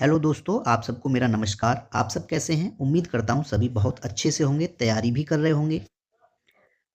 Hello दोस्तों, आप सबको मेरा नमस्कार। आप सब कैसे हैं? उम्मीद करता हूँ सभी बहुत अच्छे से होंगे, तैयारी भी कर रहे होंगे।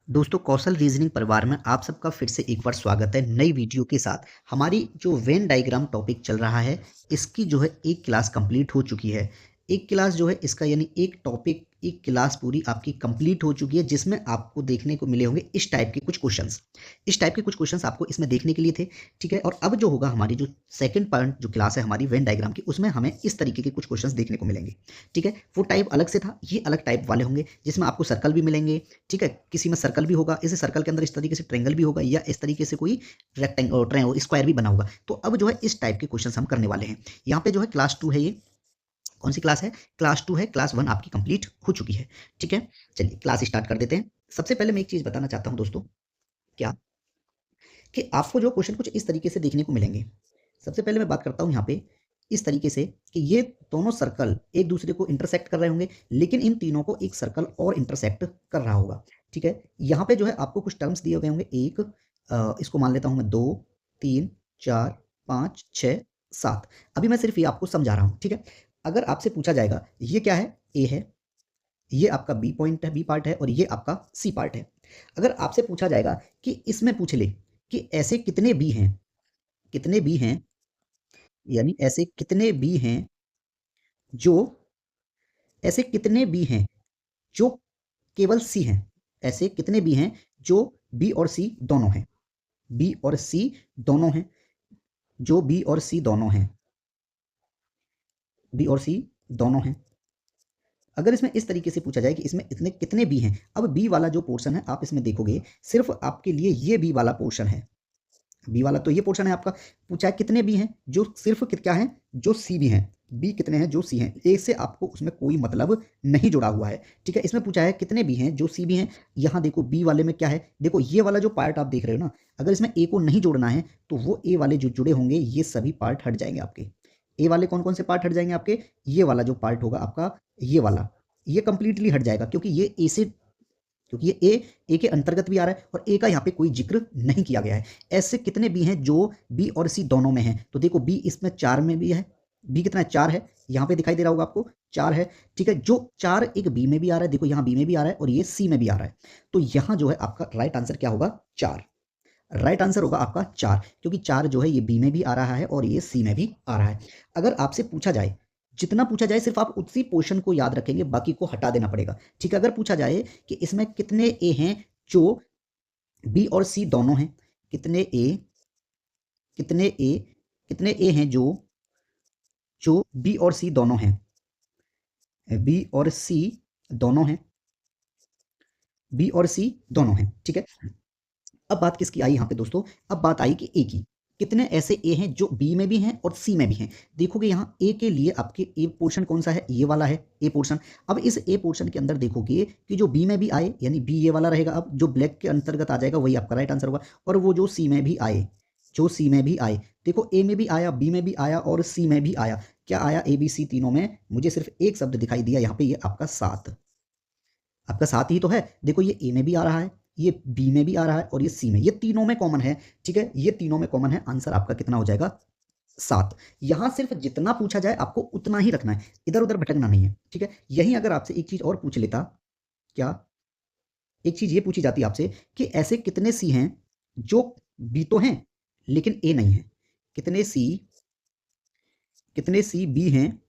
दोस्तों, कौशल रीजनिंग परिवार में आप सबका फिर से एक बार स्वागत है नई वीडियो के साथ। हमारी जो वेन डायग्राम टॉपिक चल रहा है, इसकी जो है एक क्लास कंप्लीट हो चुकी है। एक क्लास जो है इसका यानी एक टॉपिक, एक क्लास पूरी आपकी कंप्लीट हो चुकी है, जिसमें आपको देखने को मिले होंगे इस टाइप के कुछ क्वेश्चंस। इस टाइप के कुछ क्वेश्चंस आपको इसमें देखने के लिए थे, ठीक है। और अब जो होगा, हमारी जो सेकंड पार्ट जो क्लास है हमारी वेन डायग्राम की, उसमें हमें इस तरीके के कुछ क्वेश्चंस देखने को मिलेंगे, ठीक है। वो टाइप अलग से था, ये अलग टाइप वाले होंगे, जिसमें आपको सर्कल भी मिलेंगे, ठीक है। किसी में सर्कल भी होगा, इस सर्कल के अंदर इस तरीके से ट्रायंगल भी होगा, या इस तरीके से कोई रेक्टेंगल स्क्वायर भी बना होगा। तो अब जो है इस टाइप के क्वेश्चंस हम करने वाले हैं। यहाँ पे जो है क्लास 2 है, ये कौन सी क्लास है? क्लास 2 है। क्लास 1 आपकी कंप्लीट हो चुकी है, ठीक है। चलिए क्लास स्टार्ट कर देते हैं। सबसे पहले मैं एक चीज बताना चाहता हूं दोस्तों, क्या कि आपको जो क्वेश्चन कुछ इस तरीके से देखने को मिलेंगे। सबसे पहले मैं बात करता हूं यहाँ पे इस तरीके से कि ये दोनों सर्कल एक दूसरे को इंटरसेक्ट कर रहे होंगे, लेकिन इन तीनों को एक सर्कल और इंटरसेक्ट कर रहा होगा, ठीक है। यहाँ पे जो है आपको कुछ टर्म्स दिए गए होंगे, एक इसको मान लेता हूं मैं, 2 3 4 5 6 7। अभी मैं सिर्फ ये आपको समझा रहा हूं, ठीक है। अगर आपसे पूछा जाएगा ये क्या है, ए है, ये आपका बी पॉइंट है, बी पार्ट है, और ये आपका सी पार्ट है। अगर आपसे पूछा जाएगा कि इसमें पूछ ले कि ऐसे कितने बी हैं, कितने बी हैं, यानी ऐसे कितने बी हैं जो, ऐसे कितने बी हैं जो केवल सी हैं, ऐसे कितने बी हैं जो बी और सी दोनों हैं, बी और सी दोनों हैं, जो बी और सी दोनों हैं, बी और सी दोनों हैं। अगर इसमें इस तरीके से पूछा जाए कि इसमें इतने कितने बी हैं, अब बी वाला जो पोर्शन है आप इसमें देखोगे, सिर्फ आपके लिए ये बी वाला पोर्शन है, बी वाला तो ये पोर्शन है आपका। पूछा है कितने बी हैं जो सिर्फ क्या है, जो सी भी हैं, बी कितने हैं जो सी हैं, ए से आपको उसमें कोई मतलब नहीं जुड़ा हुआ है, ठीक है। इसमें पूछा है कितने बी हैं जो सी भी हैं। यहाँ देखो बी वाले में क्या है, देखो ये वाला जो पार्ट आप देख रहे हो ना, अगर इसमें ए को नहीं जोड़ना है तो वो ए वाले जो जुड़े होंगे ये सभी पार्ट हट जाएंगे आपके। ए वाले कौन कौन से पार्ट हट जाएंगे आपके? ये वाला जो पार्ट होगा आपका, ये वाला, ये कंप्लीटली हट जाएगा, क्योंकि ये ए से, क्योंकि ये ए के अंतर्गत भी आ रहा है और ए का यहाँ पे कोई जिक्र नहीं किया गया है। ऐसे कितने बी हैं जो बी और सी दोनों में हैं? तो देखो बी इसमें 4 में भी है, बी कितना है, 4 है, यहाँ पे दिखाई दे रहा होगा आपको, 4 है, ठीक है। जो 4 एक बी में भी आ रहा है, देखो यहाँ बी में भी आ रहा है और ये सी में भी आ रहा है। तो यहाँ जो है आपका राइट आंसर क्या होगा? 4। राइट आंसर होगा आपका 4, क्योंकि 4 जो है ये बी में भी आ रहा है और ये सी में भी आ रहा है। अगर आपसे पूछा जाए, जितना पूछा जाए सिर्फ आप उसी पोर्शन को याद रखेंगे, बाकी को हटा देना पड़ेगा, ठीक है। अगर पूछा जाए कि इसमें कितने ए हैं जो बी और सी दोनों हैं, कितने ए, कितने ए, कितने ए हैं जो जो बी और सी दोनों हैं, बी और सी दोनों हैं, बी और सी दोनों हैं, ठीक है। अब बात किसकी आई यहाँ पे दोस्तों? अब बात आई कि ए की। कितने ऐसे ए हैं जो बी में भी हैं और सी में भी हैं? देखोगे यहाँ ए के लिए आपके ए पोर्शन कौन सा है, ये वाला है ए पोर्शन। अब इस ए पोर्शन के अंदर देखोगे कि जो बी में भी आए, यानी बी ये वाला रहेगा, अब जो ब्लैक के अंतर्गत आ जाएगा वही आपका राइट आंसर होगा। और वो जो सी में भी आए, जो सी में भी आए, देखो ए में भी आया, बी में भी आया और सी में भी आया, क्या आया? ए बी सी तीनों में मुझे सिर्फ एक शब्द दिखाई दिया यहाँ पे, ये आपका 7, आपका 7 ही तो है। देखो ये ए में भी आ रहा है, ये बी में भी आ रहा है और ये सी में, ये तीनों में कॉमन है, ठीक है। ये तीनों में कॉमन है, आंसर आपका कितना हो जाएगा? 7। यहां सिर्फ जितना पूछा जाए आपको उतना ही रखना है, इधर उधर भटकना नहीं है, ठीक है। यही अगर आपसे एक चीज और पूछ लेता, क्या एक चीज ये पूछी जाती आपसे कि ऐसे कितने सी हैं जो बी तो हैं लेकिन ए नहीं है, कितने सी, कितने सी बी हैं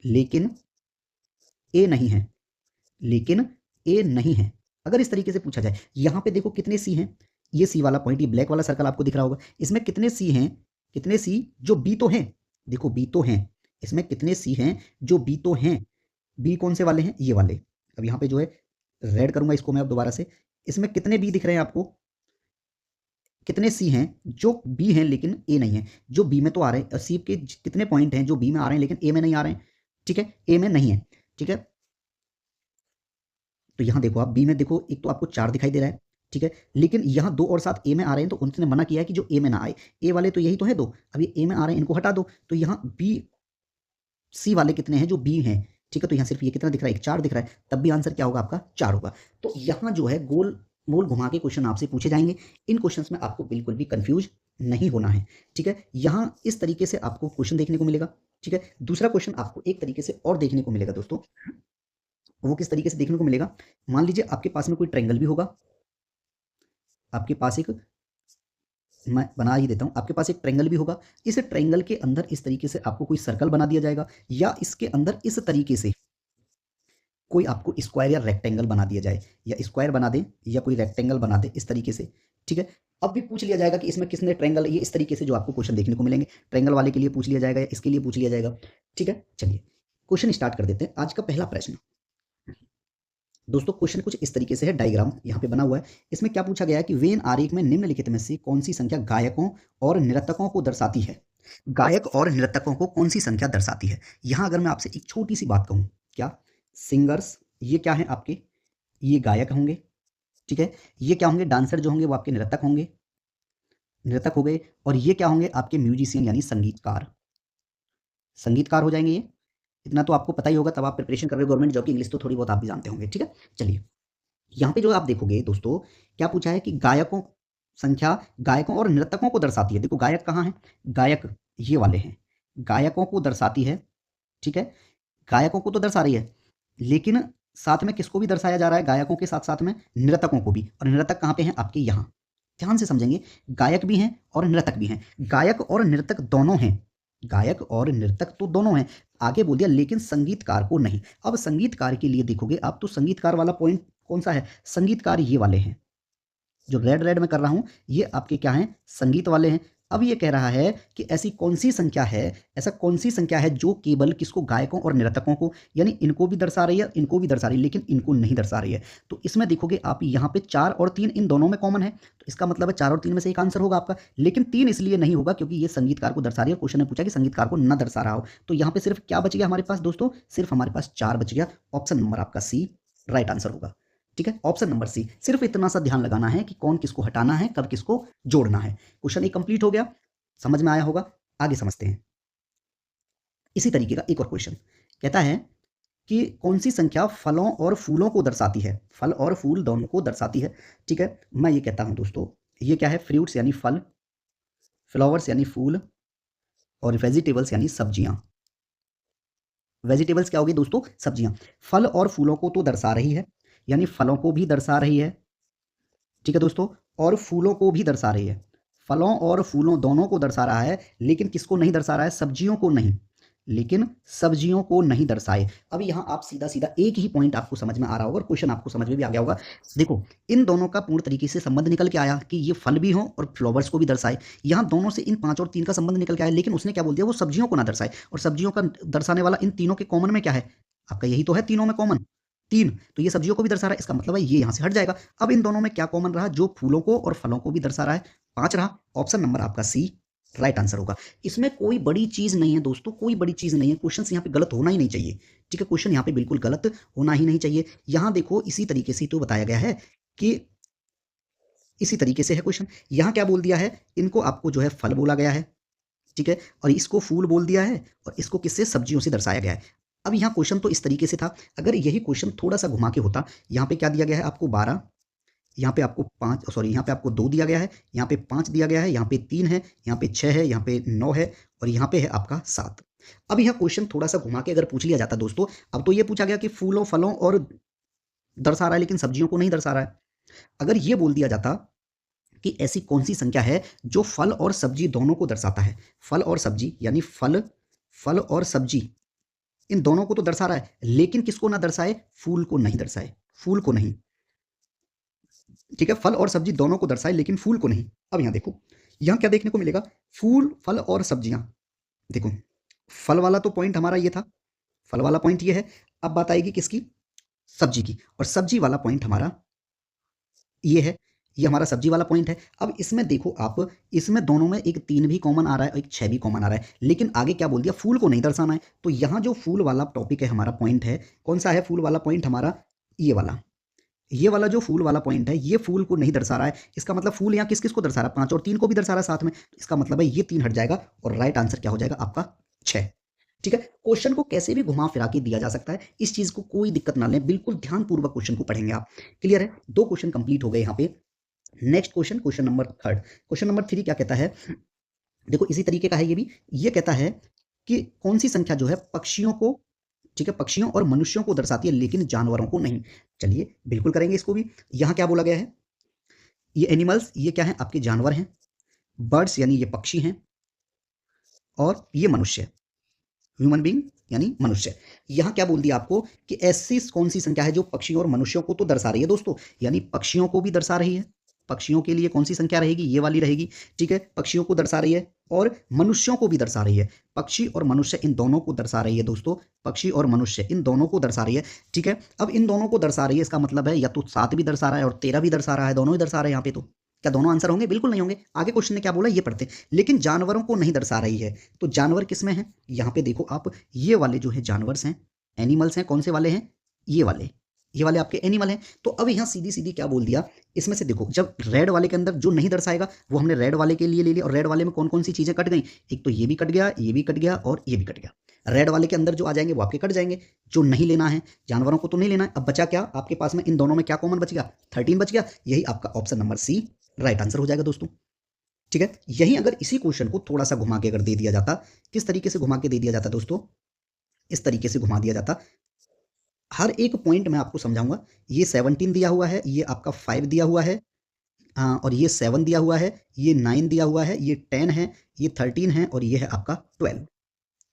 लेकिन ए नहीं है, लेकिन ए नहीं है। अगर इस तरीके से पूछा जाए, यहां पे देखो कितने सी हैं, ये सी वाला पॉइंट, ये ब्लैक वाला सर्कल आपको दिख रहा होगा, इसमें कितने सी हैं, कितने सी जो बी तो हैं, देखो बी तो हैं, इसमें कितने सी हैं जो बी तो हैं, बी कौन से वाले हैं, ये वाले। अब यहाँ पे जो है रेड करूंगा इसको मैं अब दोबारा से, इसमें कितने बी दिख रहे हैं आपको, कितने सी हैं जो बी हैं लेकिन ए नहीं है, जो बी में तो आ रहे हैं, सी के कितने पॉइंट हैं जो बी में आ रहे हैं लेकिन ए में नहीं आ रहे हैं, ठीक है, ए में नहीं है, ठीक है। तो यहाँ देखो आप बी में देखो, एक तो आपको 4 दिखाई दे रहा है, ठीक है, लेकिन यहाँ 2 और 7 ए में आ रहे हैं, तो उनने मना किया है कि जो ए में ना आए, ए वाले तो यही तो है 2, अब ये ए में आ रहे हैं, इनको हटा दो, तो यहाँ बी सी वाले कितने हैं जो बी हैं, ठीक है। तो यहाँ सिर्फ ये कितना दिख रहा है, एक 4 दिख रहा है, तब भी आंसर क्या होगा आपका? 4 होगा। तो यहाँ जो है गोल मोल घुमा के क्वेश्चन आपसे पूछे जाएंगे, इन क्वेश्चंस में आपको बिल्कुल भी कंफ्यूज नहीं होना है, ठीक है। यहाँ इस तरीके से आपको क्वेश्चन देखने को मिलेगा, ठीक है। दूसरा क्वेश्चन आपको एक तरीके से और देखने को मिलेगा दोस्तों, वो किस तरीके से देखने को मिलेगा, मान लीजिए आपके पास में कोई ट्रायंगल भी होगा, आपके पास एक, मैं बना ही देता हूं, आपके पास एक ट्रायंगल भी होगा, इस ट्रायंगल के अंदर इस तरीके से आपको कोई सर्कल बना दिया जाएगा, या इसके अंदर इस तरीके से कोई आपको स्क्वायर या रेक्टेंगल बना दिया जाए, या स्क्वायर बना दे या कोई रेक्टेंगल बना दे इस तरीके से, ठीक है। अब भी पूछ लिया जाएगा कि इसमें किसने ट्रायंगल, ये इस तरीके से जो आपको क्वेश्चन देखने को मिलेंगे, ट्रायंगल वाले के लिए पूछ लिया जाएगा या इसके लिए पूछ लिया जाएगा, ठीक है। चलिए क्वेश्चन स्टार्ट कर देते हैं। आज का पहला प्रश्न दोस्तों, क्वेश्चन कुछ इस तरीके से है, डायग्राम यहाँ पे बना हुआ है। इसमें क्या पूछा गया है कि वेन आरेख में निम्नलिखित में से कौन सी संख्या गायकों और नर्तकों को दर्शाती है। गायक और नर्तकों को कौन सी संख्या दर्शाती है। यहाँ अगर मैं आपसे एक छोटी सी बात कहूँ, क्या सिंगर्स, ये क्या है आपके, ये गायक होंगे, ठीक है। ये क्या होंगे, डांसर जो होंगे वो आपके नर्तक होंगे, नर्तक हो गए। और ये क्या होंगे, आपके म्यूजिशियन यानी संगीतकार, संगीतकार हो जाएंगे ये। इतना तो आपको पता ही होगा, तब आप प्रिपरेशन कर रहे हो गवर्नमेंट जॉब की, इंग्लिश तो थोड़ी बहुत आप भी जानते होंगे, ठीक है। चलिए यहाँ पे जो आप देखोगे दोस्तों, क्या पूछा है कि गायकों संख्या गायकों और नर्तकों को दर्शाती है। देखो गायक कहाँ है, गायक ये वाले हैं, गायकों को दर्शाती है, ठीक है। गायकों को तो दर्शा रही है, लेकिन साथ में किसको भी दर्शाया जा रहा है, गायकों के साथ साथ में नर्तकों को भी। और नर्तक कहाँ पे हैं, आपके यहाँ, ध्यान से समझेंगे, गायक भी हैं और नर्तक भी हैं, गायक और नर्तक दोनों हैं, गायक और नर्तक तो दोनों हैं। आगे बोल दिया लेकिन संगीतकार को नहीं। अब संगीतकार के लिए देखोगे आप तो संगीतकार वाला पॉइंट कौन सा है, संगीतकार ये वाले हैं, जो रेड रेड में कर रहा हूं ये आपके क्या हैं, संगीत वाले हैं। अब ये कह रहा है कि ऐसी कौन सी संख्या है, ऐसा कौन सी संख्या है जो केवल किसको, गायकों और नर्तकों को, यानी इनको भी दर्शा रही है, इनको भी दर्शा रही है, लेकिन इनको नहीं दर्शा रही है। तो इसमें देखोगे आप यहाँ पे 4 और 3 इन दोनों में कॉमन है, तो इसका मतलब है 4 और 3 में से एक आंसर होगा आपका। लेकिन 3 इसलिए नहीं होगा क्योंकि ये संगीतकार को दर्शा रही है, क्वेश्चन ने पूछा कि संगीतकार को न दर्शा रहा हो। तो यहाँ पे सिर्फ क्या बच गया हमारे पास दोस्तों, सिर्फ हमारे पास 4 बच गया। ऑप्शन नंबर आपका सी राइट आंसर होगा, ठीक है। ऑप्शन नंबर सी, सिर्फ इतना सा ध्यान लगाना है कि कौन किसको हटाना है, कब किसको जोड़ना है। क्वेश्चन एक कंप्लीट हो गया, समझ में आया होगा। आगे समझते हैं। इसी तरीके का एक और क्वेश्चन कहता है कि कौन सी संख्या फलों और फूलों को दर्शाती है, फल और फूल दोनों को दर्शाती है, ठीक है। मैं ये कहता हूं दोस्तों, ये क्या है, फ्रूट्स यानी फल, फ्लावर्स यानी फूल, और वेजिटेबल्स यानी सब्जियां। वेजिटेबल्स क्या होगी दोस्तों, सब्जियां। फल और फूलों को तो दर्शा रही है, यानी फलों को भी दर्शा रही है, ठीक है दोस्तों, और फूलों को भी दर्शा रही है। फलों और फूलों दोनों को दर्शा रहा है, लेकिन किसको नहीं दर्शा रहा है, सब्जियों को नहीं, लेकिन सब्जियों को नहीं दर्शाए। अब यहाँ आप सीधा सीधा एक ही पॉइंट आपको समझ में आ रहा होगा और क्वेश्चन आपको समझ में भी आ गया होगा। देखो इन दोनों का पूर्ण तरीके से संबंध निकल के आया कि ये फल भी हो और फ्लावर्स को भी दर्शाए। यहाँ दोनों से इन 5 और 3 का संबंध निकल के आया, लेकिन उसने क्या बोल दिया, वो सब्जियों को ना दर्शाए। और सब्जियों का दर्शाने वाला इन तीनों के कॉमन में क्या है, आपका यही तो है, तीनों में कॉमन 3, तो ये सब्जियों को भी दर्शा रहा है, इसका मतलब है ये यहाँ से हट जाएगा। अब इन दोनों में क्या कॉमन रहा, जो फूलों को और फलों को भी दर्शा रहा है, 5 रहा। ऑप्शन नंबर आपका सी राइट आंसर होगा। इसमें कोई बड़ी चीज नहीं है दोस्तों, कोई बड़ी चीज नहीं है। क्वेश्चन यहाँ पे गलत होना ही नहीं चाहिए, ठीक है। क्वेश्चन यहाँ पे बिल्कुल गलत होना ही नहीं चाहिए। यहाँ देखो इसी तरीके से तो बताया गया है कि इसी तरीके से है क्वेश्चन। यहाँ क्या बोल दिया है, इनको आपको जो है फल बोला गया है, ठीक है, और इसको फूल बोल दिया है, और इसको किससे, सब्जियों से दर्शाया गया है। अब यहाँ क्वेश्चन तो इस तरीके से था, अगर यही क्वेश्चन थोड़ा सा घुमा के होता, यहाँ पे क्या दिया गया है आपको 12, यहाँ पे आपको 5, सॉरी यहाँ पे आपको 2 दिया गया है, यहाँ पे 5 दिया गया है, यहाँ पे 3 है, यहाँ पे 6 है, यहाँ पे 9 है, और यहाँ पे है आपका 7। अब यह क्वेश्चन थोड़ा सा घुमा के अगर पूछ लिया जाता दोस्तों, अब तो ये पूछा गया कि फूलों फलों और दर्शा रहा है लेकिन सब्जियों को नहीं दर्शा रहा है। अगर ये बोल दिया जाता कि ऐसी कौन सी संख्या है जो फल और सब्जी दोनों को दर्शाता है, फल और सब्जी यानी फल, फल और सब्जी इन दोनों को तो दर्शा रहा है, लेकिन किसको ना दर्शाए, फूल को नहीं दर्शाए, फूल को नहीं, ठीक है। फल और सब्जी दोनों को दर्शाए लेकिन फूल को नहीं। अब यहाँ देखो, यहाँ क्या देखने को मिलेगा, फूल फल और सब्जियां। देखो फल वाला तो पॉइंट हमारा ये था, फल वाला पॉइंट ये है। अब बात आएगी किसकी, सब्जी की, और सब्जी वाला पॉइंट हमारा ये है, ये हमारा सब्जी वाला पॉइंट है। अब इसमें देखो आप, इसमें दोनों में एक 3 भी कॉमन आ रहा है और एक 6 भी कॉमन आ रहा है, लेकिन आगे क्या बोल दिया, फूल को नहीं दर्शाना है। तो यहाँ जो फूल वाला टॉपिक है हमारा, पॉइंट है, कौन सा है फूल वाला पॉइंट हमारा, ये वाला, ये वाला जो फूल वाला पॉइंट है, ये फूल को नहीं दर्शा रहा है। इसका मतलब फूल यहाँ किस किस को दर्शा रहा है, 5 और 3 को भी दर्शा रहा है साथ में। इसका मतलब है ये 3 हट जाएगा और राइट आंसर क्या हो जाएगा आपका 6, ठीक है। क्वेश्चन को कैसे भी घुमा फिरा के दिया जा सकता है, इस चीज को कोई दिक्कत ना लें, बिल्कुल ध्यानपूर्वक क्वेश्चन को पढ़ेंगे आप। क्लियर है, 2 क्वेश्चन कंप्लीट हो गए यहाँ पे। Next question, question number 3, question number 3 क्या कहता है, देखो इसी तरीके का है ये भी। ये कहता है कि कौन सी संख्या जो है पक्षियों को, ठीक है, पक्षियों और मनुष्यों को दर्शाती है लेकिन जानवरों को नहीं। चलिए बिल्कुल करेंगे इसको भी। यहाँ क्या बोला गया है, ये एनिमल्स, ये क्या है आपके जानवर हैं, बर्ड्स यानी ये पक्षी हैं, और ये मनुष्य, ह्यूमन बीइंग यानी मनुष्य। यहाँ क्या बोल दिया आपको कि ऐसी कौन सी संख्या है जो पक्षियों और मनुष्यों को तो दर्शा रही है दोस्तों, यानी पक्षियों को भी दर्शा रही है। पक्षियों के लिए कौन सी संख्या रहेगी, ये वाली रहेगी, ठीक है, पक्षियों को दर्शा रही है और मनुष्यों को भी दर्शा रही है। पक्षी और मनुष्य इन दोनों को दर्शा रही है दोस्तों, पक्षी और मनुष्य इन दोनों को दर्शा रही है, ठीक है। अब इन दोनों को दर्शा रही है, इसका मतलब है या तो 7 भी दर्शा रहा है और 13 भी दर्शा रहा है, दोनों ही दर्शा रहे हैं यहाँ पे। तो क्या दोनों आंसर होंगे? बिल्कुल नहीं होंगे। आगे क्वेश्चन ने क्या बोला ये पढ़ते हैं। लेकिन जानवरों को नहीं दर्शा रही है, तो जानवर किस में है, यहाँ पे देखो आप, ये वाले जो है जानवर्स हैं, एनिमल्स हैं, कौन से वाले हैं, ये वाले आपके एनिमल हैं। तो अब यहाँ सीधी सीधी क्या बोल दिया, इसमें से देखो, जब रेड वाले के अंदर जो नहीं दर्शाएगा वो हमने रेड वाले के लिए ले लिया, और रेड वाले में कौन कौन सी चीजें कट गई, एक तो ये भी कट गया, ये भी कट गया और ये भी कट गया। रेड वाले के अंदर जो आ जाएंगे वो आपके कट जाएंगे, जो नहीं लेना है, जानवरों को तो नहीं लेना है। अब बचा क्या आपके पास में, इन दोनों में क्या कॉमन बच गया, 13 बच गया। यही आपका option number C right answer हो जाएगा दोस्तों, ठीक है। यही अगर इसी क्वेश्चन को थोड़ा सा घुमा के अगर दे दिया जाता, किस तरीके से घुमा के दे दिया जाता दोस्तों, इस तरीके से घुमा दिया जाता, हर एक पॉइंट मैं आपको समझाऊंगा। ये 17 दिया हुआ है, ये आपका 5 दिया हुआ है, और ये 7 दिया हुआ है, ये 9 दिया हुआ है, ये 10 है, ये 13 है और ये है आपका 12।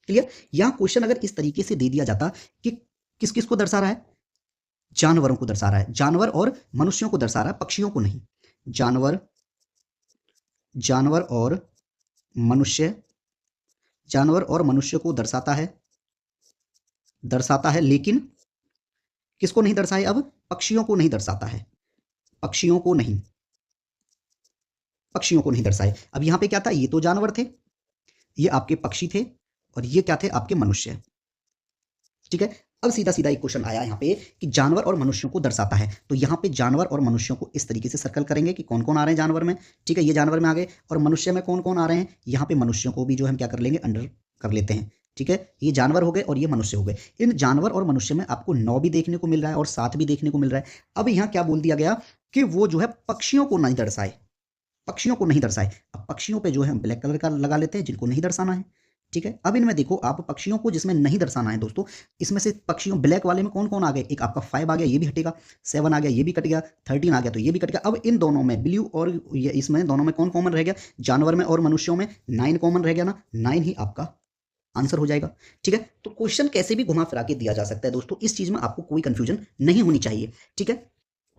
क्लियर? यहां क्वेश्चन अगर इस तरीके से दे दिया जाता कि किस किस को दर्शा रहा है, जानवरों को दर्शा रहा है, जानवर और मनुष्यों को दर्शा रहा है, पक्षियों को नहीं। जानवर, जानवर और मनुष्य, जानवर और मनुष्य को दर्शाता है, दर्शाता है, लेकिन किसको नहीं दर्शाए, अब पक्षियों को नहीं दर्शाता है, पक्षियों को नहीं, पक्षियों को नहीं दर्शाए। अब यहां पे क्या था, ये तो जानवर थे, ये आपके पक्षी थे, और ये क्या थे आपके मनुष्य, ठीक है। अब सीधा सीधा एक क्वेश्चन आया यहाँ पे कि जानवर और मनुष्यों को दर्शाता है, तो यहाँ पे जानवर और मनुष्यों को इस तरीके से सर्कल करेंगे कि कौन कौन आ रहे हैं जानवर में, ठीक है, ये जानवर में आ गए, और मनुष्य में कौन कौन आ रहे हैं, यहाँ पे मनुष्यों को भी जो हम क्या कर लेंगे, अंडर कर लेते हैं, ठीक है। ये जानवर हो गए और ये मनुष्य हो गए। इन जानवर और मनुष्य में आपको 9 भी देखने को मिल रहा है और 7 भी देखने को मिल रहा है। अब यहाँ क्या बोल दिया गया कि वो जो है पक्षियों को नहीं दर्शाए, पक्षियों को नहीं दर्शाए। अब पक्षियों पे जो है हम ब्लैक कलर का लगा लेते हैं जिनको नहीं दर्शाना है, ठीक है। अब इनमें देखो आप, पक्षियों को जिसमें नहीं दर्शाना है दोस्तों, इसमें से पक्षियों ब्लैक वाले में कौन कौन आ गए, एक आपका 5 आ गया, ये भी हटेगा, 7 आ गया, ये भी कट गया, 13 आ गया तो ये भी कट गया। अब इन दोनों में ब्लू और ये, इसमें दोनों में कौन कॉमन रह गया, जानवर में और मनुष्यों में 9 कॉमन रह गया ना, 9 ही आपका आंसर हो जाएगा, ठीक है। तो क्वेश्चन कैसे भी घुमा फिरा के दिया जा सकता है दोस्तों, इस चीज में आपको कोई कंफ्यूजन नहीं होनी चाहिए, ठीक है।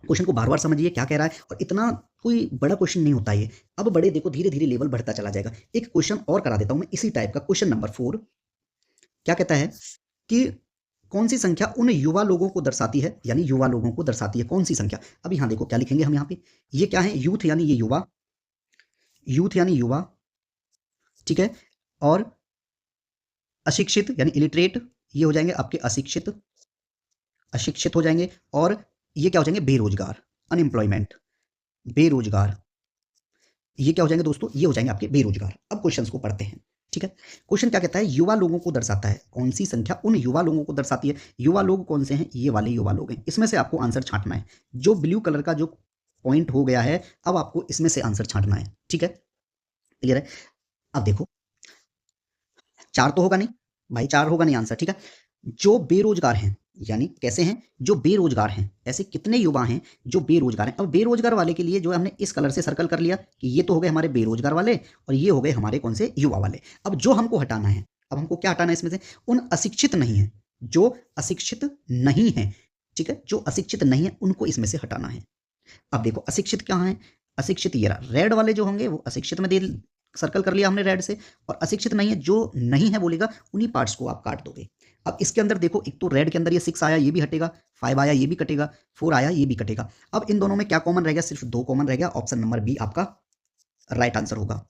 क्वेश्चन को बार बार समझिए क्या कह रहा है, और इतना कोई बड़ा क्वेश्चन नहीं होता ये। अब बड़े देखो धीरे धीरे लेवल बढ़ता चला जाएगा। एक क्वेश्चन और करा देता हूं मैं इसी टाइप का, क्वेश्चन नंबर 4 क्या कहता है कि कौन सी संख्या उन युवा लोगों को दर्शाती है, यानी युवा लोगों को दर्शाती है कौन सी संख्या। अब यहां देखो क्या लिखेंगे हम, यहाँ पे ये क्या है, यूथ यानी ये युवा, यूथ यानी युवा, ठीक है, और अशिक्षित यानी इलिटरेट, ये हो जाएंगे आपके अशिक्षित, अशिक्षित हो जाएंगे, और ये क्या हो जाएंगे, बेरोजगार, अनएम्प्लॉयमेंट, बेरोजगार, ये क्या हो जाएंगे दोस्तों, ये हो जाएंगे आपके बेरोजगार। अब क्वेश्चंस को पढ़ते हैं, ठीक है। क्वेश्चन क्या कहता है, युवा लोगों को दर्शाता है, कौन सी संख्या उन युवा लोगों को दर्शाती है। युवा लोग कौन से हैं, ये वाले युवा लोग हैं। इसमें से आपको आंसर छांटना है, जो ब्लू कलर का जो पॉइंट हो गया है, अब आपको इसमें से आंसर छांटना है, ठीक है, क्लियर है। अब देखो 4 तो होगा नहीं भाई, 4 होगा नहीं आंसर, ठीक है। जो बेरोजगार हैं, यानी कैसे हैं, जो बेरोजगार हैं, ऐसे कितने युवा हैं जो बेरोजगार हैं। अब बेरोजगार वाले के लिए जो हमने इस कलर से सर्कल कर लिया कि ये तो हो गए हमारे बेरोजगार वाले, और ये हो गए हमारे कौन से, युवा वाले। अब जो हमको हटाना है, अब हमको क्या हटाना है इसमें से, उन अशिक्षित नहीं है, जो अशिक्षित नहीं है, ठीक है, जो अशिक्षित नहीं है उनको इसमें से हटाना है। अब देखो अशिक्षित क्या है, अशिक्षित ये रहा, रेड वाले जो होंगे वो अशिक्षित में दे, सर्कल कर लिया हमने रेड से, और अशिक्षित नहीं है, जो नहीं है बोलेगा उन्हीं पार्ट्स को आप काट दोगे। अब इसके अंदर देखो, एक तो रेड के अंदर ये 6 आया, ये भी हटेगा, 5 आया, ये भी कटेगा, 4 आया, ये भी कटेगा। अब इन दोनों में क्या कॉमन रह गया, सिर्फ 2 कॉमन रह गया, ऑप्शन नंबर बी आपका राइट आंसर होगा,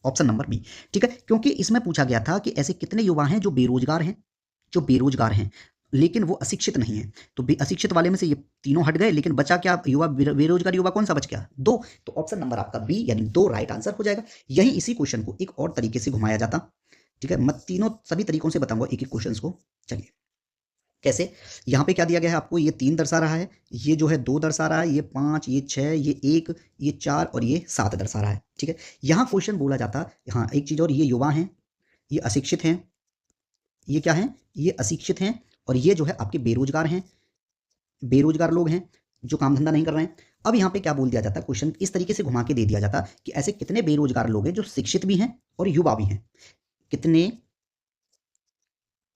ऑप्शन नंबर बी, ठीक है। क्योंकि इसमें पूछा गया था कि ऐसे कितने युवा हैं जो बेरोजगार हैं, जो बेरोजगार हैं लेकिन वो अशिक्षित नहीं है। तो अशिक्षित वाले में से ये तीनों हट गए, लेकिन बचा क्या, युवा, बेरोजगार युवा कौन सा बच गया, 2। तो ऑप्शन नंबर आपका बी यानी 2 राइट आंसर हो जाएगा। यही इसी क्वेश्चन को एक और तरीके से घुमाया जाता, ठीक है। मैं तीनों सभी तरीकों से बताऊंगा एक एक क्वेश्चन को। चलिए कैसे, यहाँ पे क्या दिया गया है आपको, ये 3 दर्शा रहा है, ये जो है 2 दर्शा रहा है, ये 5, ये 6, ये 1, ये 4 और ये 7 दर्शा रहा है, ठीक है। यहाँ क्वेश्चन बोला जाता, हाँ एक चीज और, ये युवा हैं, ये अशिक्षित हैं, ये क्या है, ये अशिक्षित हैं, और ये जो है आपके बेरोजगार हैं, बेरोजगार लोग हैं जो काम धंधा नहीं कर रहे हैं। अब यहाँ पे क्या बोल दिया जाता है, क्वेश्चन इस तरीके से घुमा के दे दिया जाता कि ऐसे कितने बेरोजगार लोग हैं जो शिक्षित भी हैं और युवा भी हैं। कितने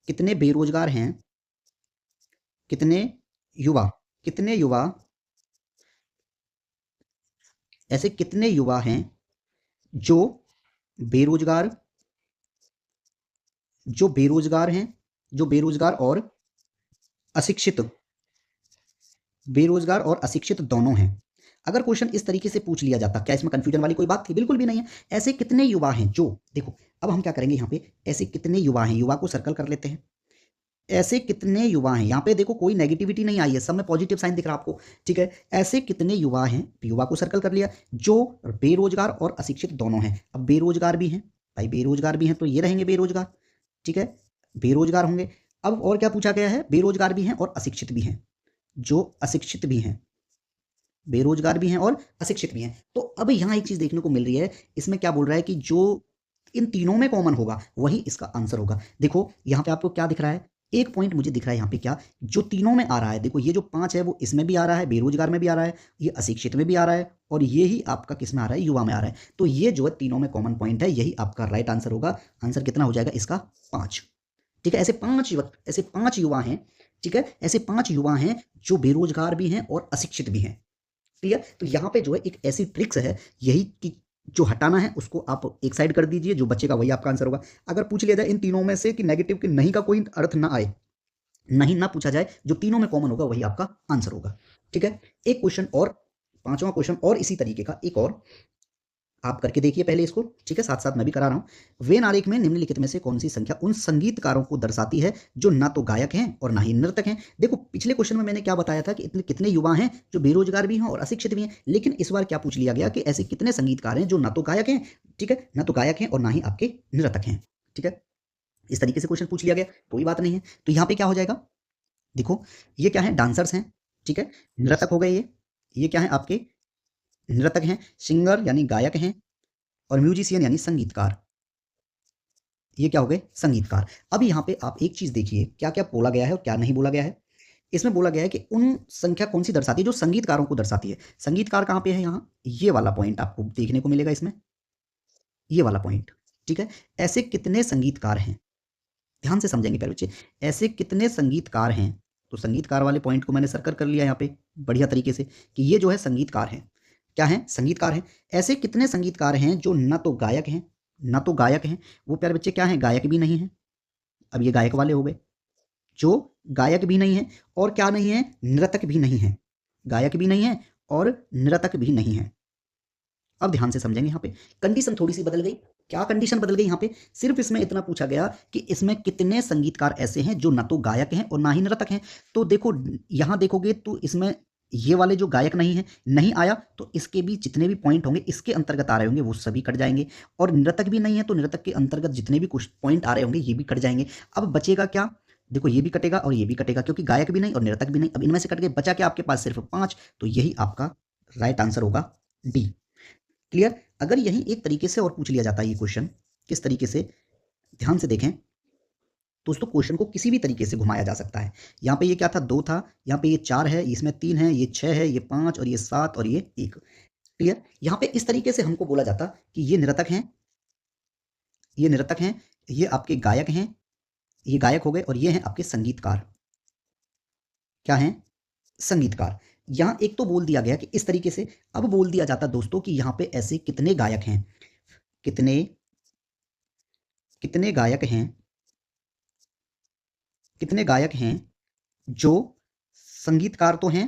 कितने बेरोजगार हैं, कितने युवा, कितने युवा, ऐसे कितने युवा हैं जो बेरोजगार, जो बेरोजगार हैं, जो बेरोजगार और अशिक्षित, बेरोजगार और अशिक्षित दोनों हैं। अगर क्वेश्चन इस तरीके से पूछ लिया जाता, क्या इसमें कंफ्यूजन वाली कोई बात थी? बिल्कुल भी नहीं है। ऐसे कितने युवा हैं जो, देखो अब हम क्या करेंगे यहाँ पे, ऐसे कितने युवा हैं, युवा को सर्कल कर लेते हैं। ऐसे कितने युवा हैं, यहाँ पे देखो कोई नेगेटिविटी नहीं आई है, सब में पॉजिटिव साइन दिख रहा है आपको, ठीक है। ऐसे कितने युवा हैं, युवा को सर्कल कर लिया, जो बेरोजगार और अशिक्षित दोनों हैं। अब बेरोजगार भी हैं भाई, बेरोजगार भी हैं तो ये रहेंगे बेरोजगार, ठीक है, बेरोजगार होंगे। अब और क्या पूछा गया है, बेरोजगार भी हैं और अशिक्षित भी हैं, जो अशिक्षित भी हैं, बेरोजगार भी हैं और अशिक्षित भी हैं। तो अब यहाँ एक चीज देखने को मिल रही है, इसमें क्या बोल रहा है कि जो इन तीनों में कॉमन होगा वही इसका आंसर होगा। देखो यहाँ पे आपको क्या दिख रहा है, एक पॉइंट मुझे दिख रहा है यहाँ पे, क्या जो तीनों में आ रहा है, देखो ये जो 5 है वो इसमें भी आ रहा है, बेरोजगार में भी आ रहा है, ये अशिक्षित में भी आ रहा है, और ये ही आपका किस में आ रहा है, युवा में आ रहा है। तो ये जो है तीनों में कॉमन पॉइंट है, यही आपका राइट आंसर होगा। आंसर कितना हो जाएगा इसका, 5, ठीक है। ऐसे पांच युवा हैं, ठीक है, ऐसे 5 युवा हैं जो बेरोजगार भी हैं और अशिक्षित भी हैं, क्लियर। तो यहाँ पे जो है एक ऐसी ट्रिक्स है, यही कि जो हटाना है उसको आप एक साइड कर दीजिए, जो बचेगा वही आपका आंसर होगा। अगर पूछ लिया जाए इन तीनों में से कि नेगेटिव कि नहीं का कोई अर्थ ना आए, नहीं ना पूछा जाए, जो तीनों में कॉमन होगा वही आपका आंसर होगा, ठीक है। एक क्वेश्चन और, 5वां क्वेश्चन और इसी तरीके का एक और आप करके देखिए पहले इसको, ठीक है, साथ साथ मैं भी करा रहा हूं। वेन आरेख में निम्नलिखित में से कौन सी संख्या उन संगीतकारों को दर्शाती है जो ना तो गायक हैं और ना ही नर्तक हैं। देखो पिछले क्वेश्चन में मैंने क्या बताया था कि इतने कितने युवा हैं जो बेरोजगार भी हैं और अशिक्षित भी हैं, लेकिन इस बार क्या पूछ लिया गया कि ऐसे कितने संगीतकार हैं जो ना तो गायक हैं, ठीक है, ना तो गायक हैं और ना ही आपके नर्तक हैं, ठीक है। इस तरीके से क्वेश्चन पूछ लिया गया, कोई बात नहीं है। तो यहाँ पे क्या हो जाएगा, देखो ये क्या है, डांसर्स हैं, ठीक है, नर्तक हो गए ये क्या है आपके नर्तक हैं, सिंगर यानी गायक हैं, और म्यूजिशियन यानी संगीतकार, ये क्या हो गए, संगीतकार। अब यहाँ पे आप एक चीज देखिए क्या क्या बोला गया है और क्या नहीं बोला गया है। इसमें बोला गया है कि उन संख्या कौन सी दर्शाती है जो संगीतकारों को दर्शाती है। संगीतकार कहाँ पे है, यहाँ ये वाला पॉइंट आपको देखने को मिलेगा इसमें, ये वाला पॉइंट, ठीक है। ऐसे कितने संगीतकार हैं, ध्यान से समझेंगे प्यारे बच्चे, ऐसे कितने संगीतकार हैं। तो संगीतकार वाले पॉइंट को मैंने सर्कल कर लिया यहाँ पे बढ़िया तरीके से कि ये जो है संगीतकार है, क्या है, संगीतकार हैं। ऐसे कितने संगीतकार हैं जो न तो गायक हैं, न तो गायक हैं, वो प्यारे बच्चे क्या हैं, गायक भी नहीं है। अब ये गायक वाले हो गए, जो गायक भी नहीं है और क्या नहीं है, नर्तक भी नहीं है, गायक भी नहीं है और नर्तक भी नहीं है। अब ध्यान से समझेंगे, यहाँ पे कंडीशन थोड़ी सी बदल गई। क्या कंडीशन बदल गई यहाँ पे, सिर्फ इसमें इतना पूछा गया कि इसमें कितने संगीतकार ऐसे हैं जो ना तो गायक हैं और ना ही नर्तक हैं। तो देखो यहाँ देखोगे तो इसमें ये वाले जो गायक नहीं है, नहीं आया, तो इसके भी जितने भी पॉइंट होंगे इसके अंतर्गत आ रहे होंगे वो सभी कट जाएंगे, और नर्तक भी नहीं है तो नर्तक के अंतर्गत जितने भी कुछ पॉइंट आ रहे होंगे ये भी कट जाएंगे। अब बचेगा क्या, देखो ये भी कटेगा और ये भी कटेगा, क्योंकि गायक भी नहीं और नर्तक भी नहीं। अब इनमें से कट गए, बचा क्या आपके पास, सिर्फ 5। तो यही आपका राइट आंसर होगा, डी, क्लियर। अगर यही एक तरीके से और पूछ लिया जाता है ये क्वेश्चन, किस तरीके से, ध्यान से देखें दोस्तों, क्वेश्चन को किसी भी तरीके से घुमाया जा सकता है। यहाँ पे ये क्या था, 2 था, यहाँ पे ये 4 है, इसमें 3 है, ये 6 है, ये 5 और ये 7 और ये 1, क्लियर। यहाँ पे इस तरीके से हमको बोला जाता कि ये नर्तक हैं, ये नर्तक हैं, ये आपके गायक हैं, ये गायक हो गए, और ये हैं आपके संगीतकार, क्या हैं, संगीतकार। यहाँ एक तो बोल दिया गया कि इस तरीके से, अब बोल दिया जाता दोस्तों कि यहाँ पे ऐसे कितने गायक हैं, कितने कितने गायक हैं, कितने गायक हैं जो संगीतकार तो हैं,